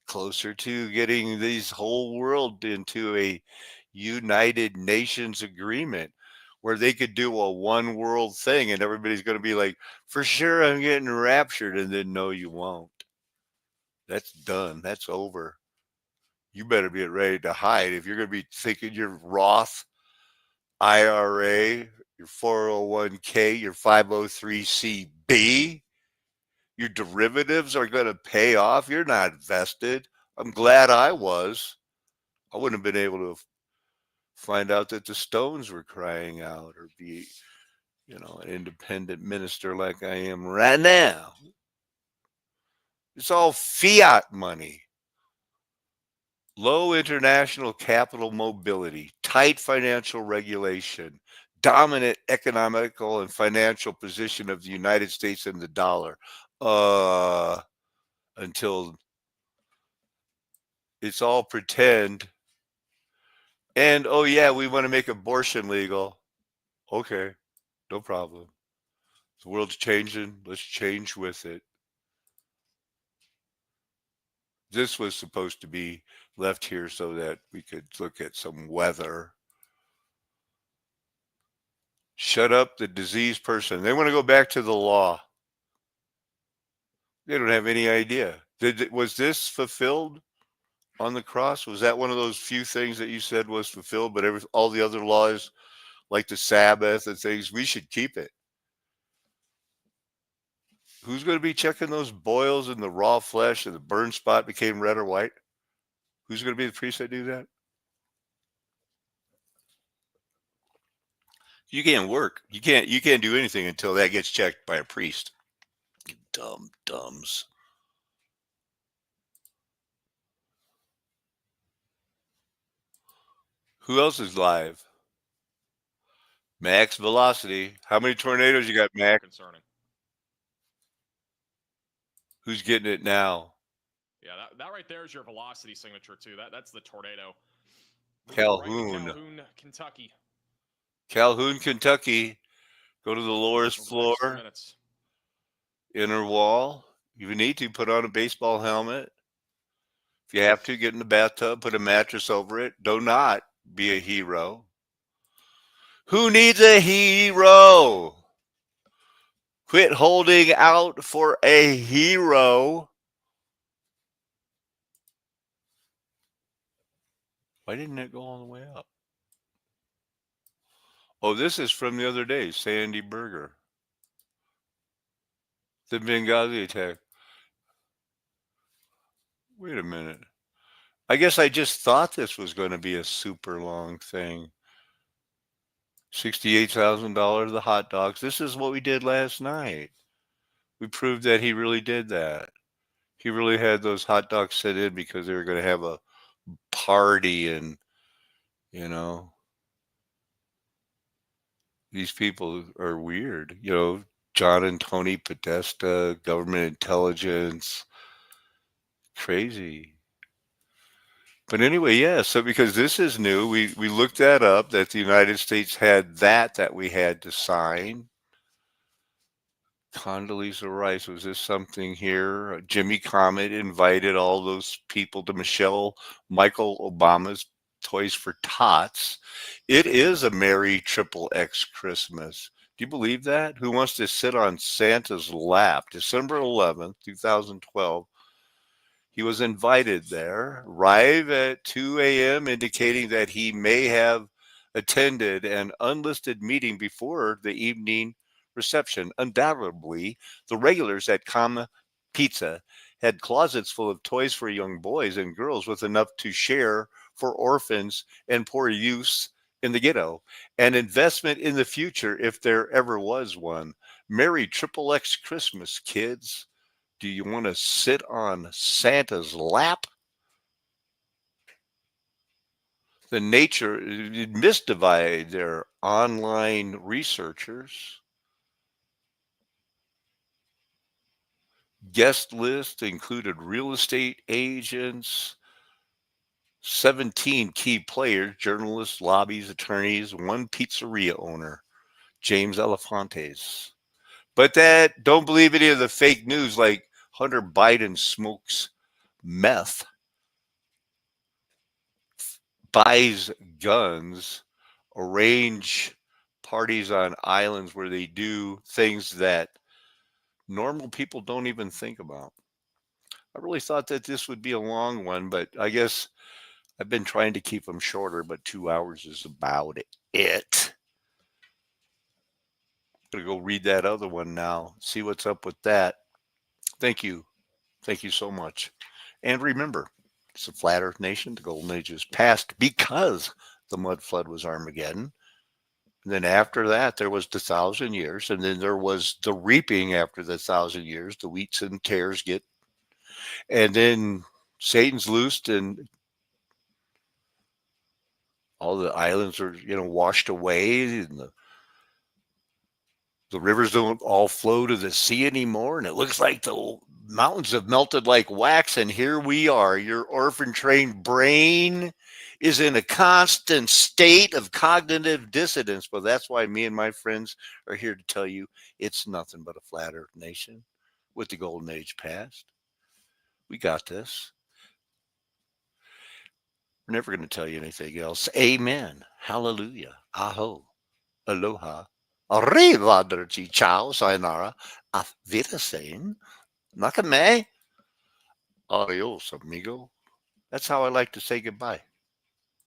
closer to getting this whole world into a United Nations agreement where they could do a one world thing, and everybody's going to be like, for sure, I'm getting raptured. And then, no, you won't. That's done. That's over. You better be ready to hide. If you're going to be thinking your Roth IRA, your 401k, your 503c(b), your derivatives are going to pay off. You're not vested. I'm glad I was. I wouldn't have been able to find out that the Stones were crying out, or be, an independent minister like I am right now. It's all fiat money. Low international capital mobility, tight financial regulation, dominant economical and financial position of the United States and the dollar. Until it's all pretend. And, oh yeah, we want to make abortion legal. Okay, no problem. The world's changing. Let's change with it. This was supposed to be left here so that we could look at some weather. Shut up the diseased person. They want to go back to the law. They don't have any idea. Was this fulfilled on the cross? Was that one of those few things that you said was fulfilled, but all the other laws, like the Sabbath and things, we should keep it? Who's going to be checking those boils in the raw flesh and the burn spot became red or white? Who's going to be the priest that do that? You can't work. You can't do anything until that gets checked by a priest. You dumb dumbs. Who else is live? Max Velocity. How many tornadoes you got, Max? Concerning. Who's getting it now? Yeah, that right there is your velocity signature too. That's the tornado. Right in Calhoun. Calhoun, Kentucky. Calhoun, Kentucky. Go to the lowest Over the next 2 floor, minutes. inner wall. If you need to, put on a baseball helmet. If you have to, get in the bathtub, put a mattress over it. Do not be a hero. Who needs a hero? Quit holding out for a hero. Why didn't it go all the way up? Oh, this is from the other day, Sandy Berger. The Benghazi attack. Wait a minute. I guess I just thought this was going to be a super long thing. $68,000 the hot dogs. This is what we did last night. We proved that he really did that. He really had those hot dogs set in because they were going to have a party, and you know, these people are weird. John and Tony Podesta, government intelligence, crazy. But anyway, yeah. So because this is new, we looked that up, that the United States had that we had to sign. Condoleezza Rice, was this something here? Jimmy Comet invited all those people to Michael Obama's Toys for Tots. It is a merry triple X Christmas. Do you believe that? Who wants to sit on Santa's lap? December 11th, 2012. He was invited there, arrived at 2 a.m., indicating that he may have attended an unlisted meeting before the evening reception. Undoubtedly, the regulars at Kama Pizza had closets full of toys for young boys and girls with enough to share for orphans and poor youths in the ghetto. An investment in the future if there ever was one. Merry Triple X Christmas, kids. Do you want to sit on Santa's lap? The nature misdivide their online researchers. Guest list included real estate agents, 17 key players, journalists, lobbies, attorneys, one pizzeria owner, James Elefantes. But don't believe any of the fake news like Hunter Biden smokes meth, buys guns, arrange parties on islands where they do things that normal people don't even think about. I really thought that this would be a long one, but I guess I've been trying to keep them shorter, but 2 hours is about it. I'm going to go read that other one now, see what's up with that. Thank you. Thank you so much. And remember, it's a flat earth nation. The golden age is past because the mud flood was Armageddon. And then after that, there was the 1,000 years. And then there was the reaping after the 1,000 years. The wheats and tares get. And then Satan's loosed and all the islands are, washed away. And the rivers don't all flow to the sea anymore. And it looks like the mountains have melted like wax. And here we are. Your orphan trained brain is in a constant state of cognitive dissonance. But that's why me and my friends are here to tell you it's nothing but a flat earth nation with the golden age past. We got this. We're never going to tell you anything else. Amen. Hallelujah. Aho. Aloha. Arrivederci. Ciao. Sayonara. Auf Wiedersehen. Nakame. Adios, amigo. That's how I like to say goodbye.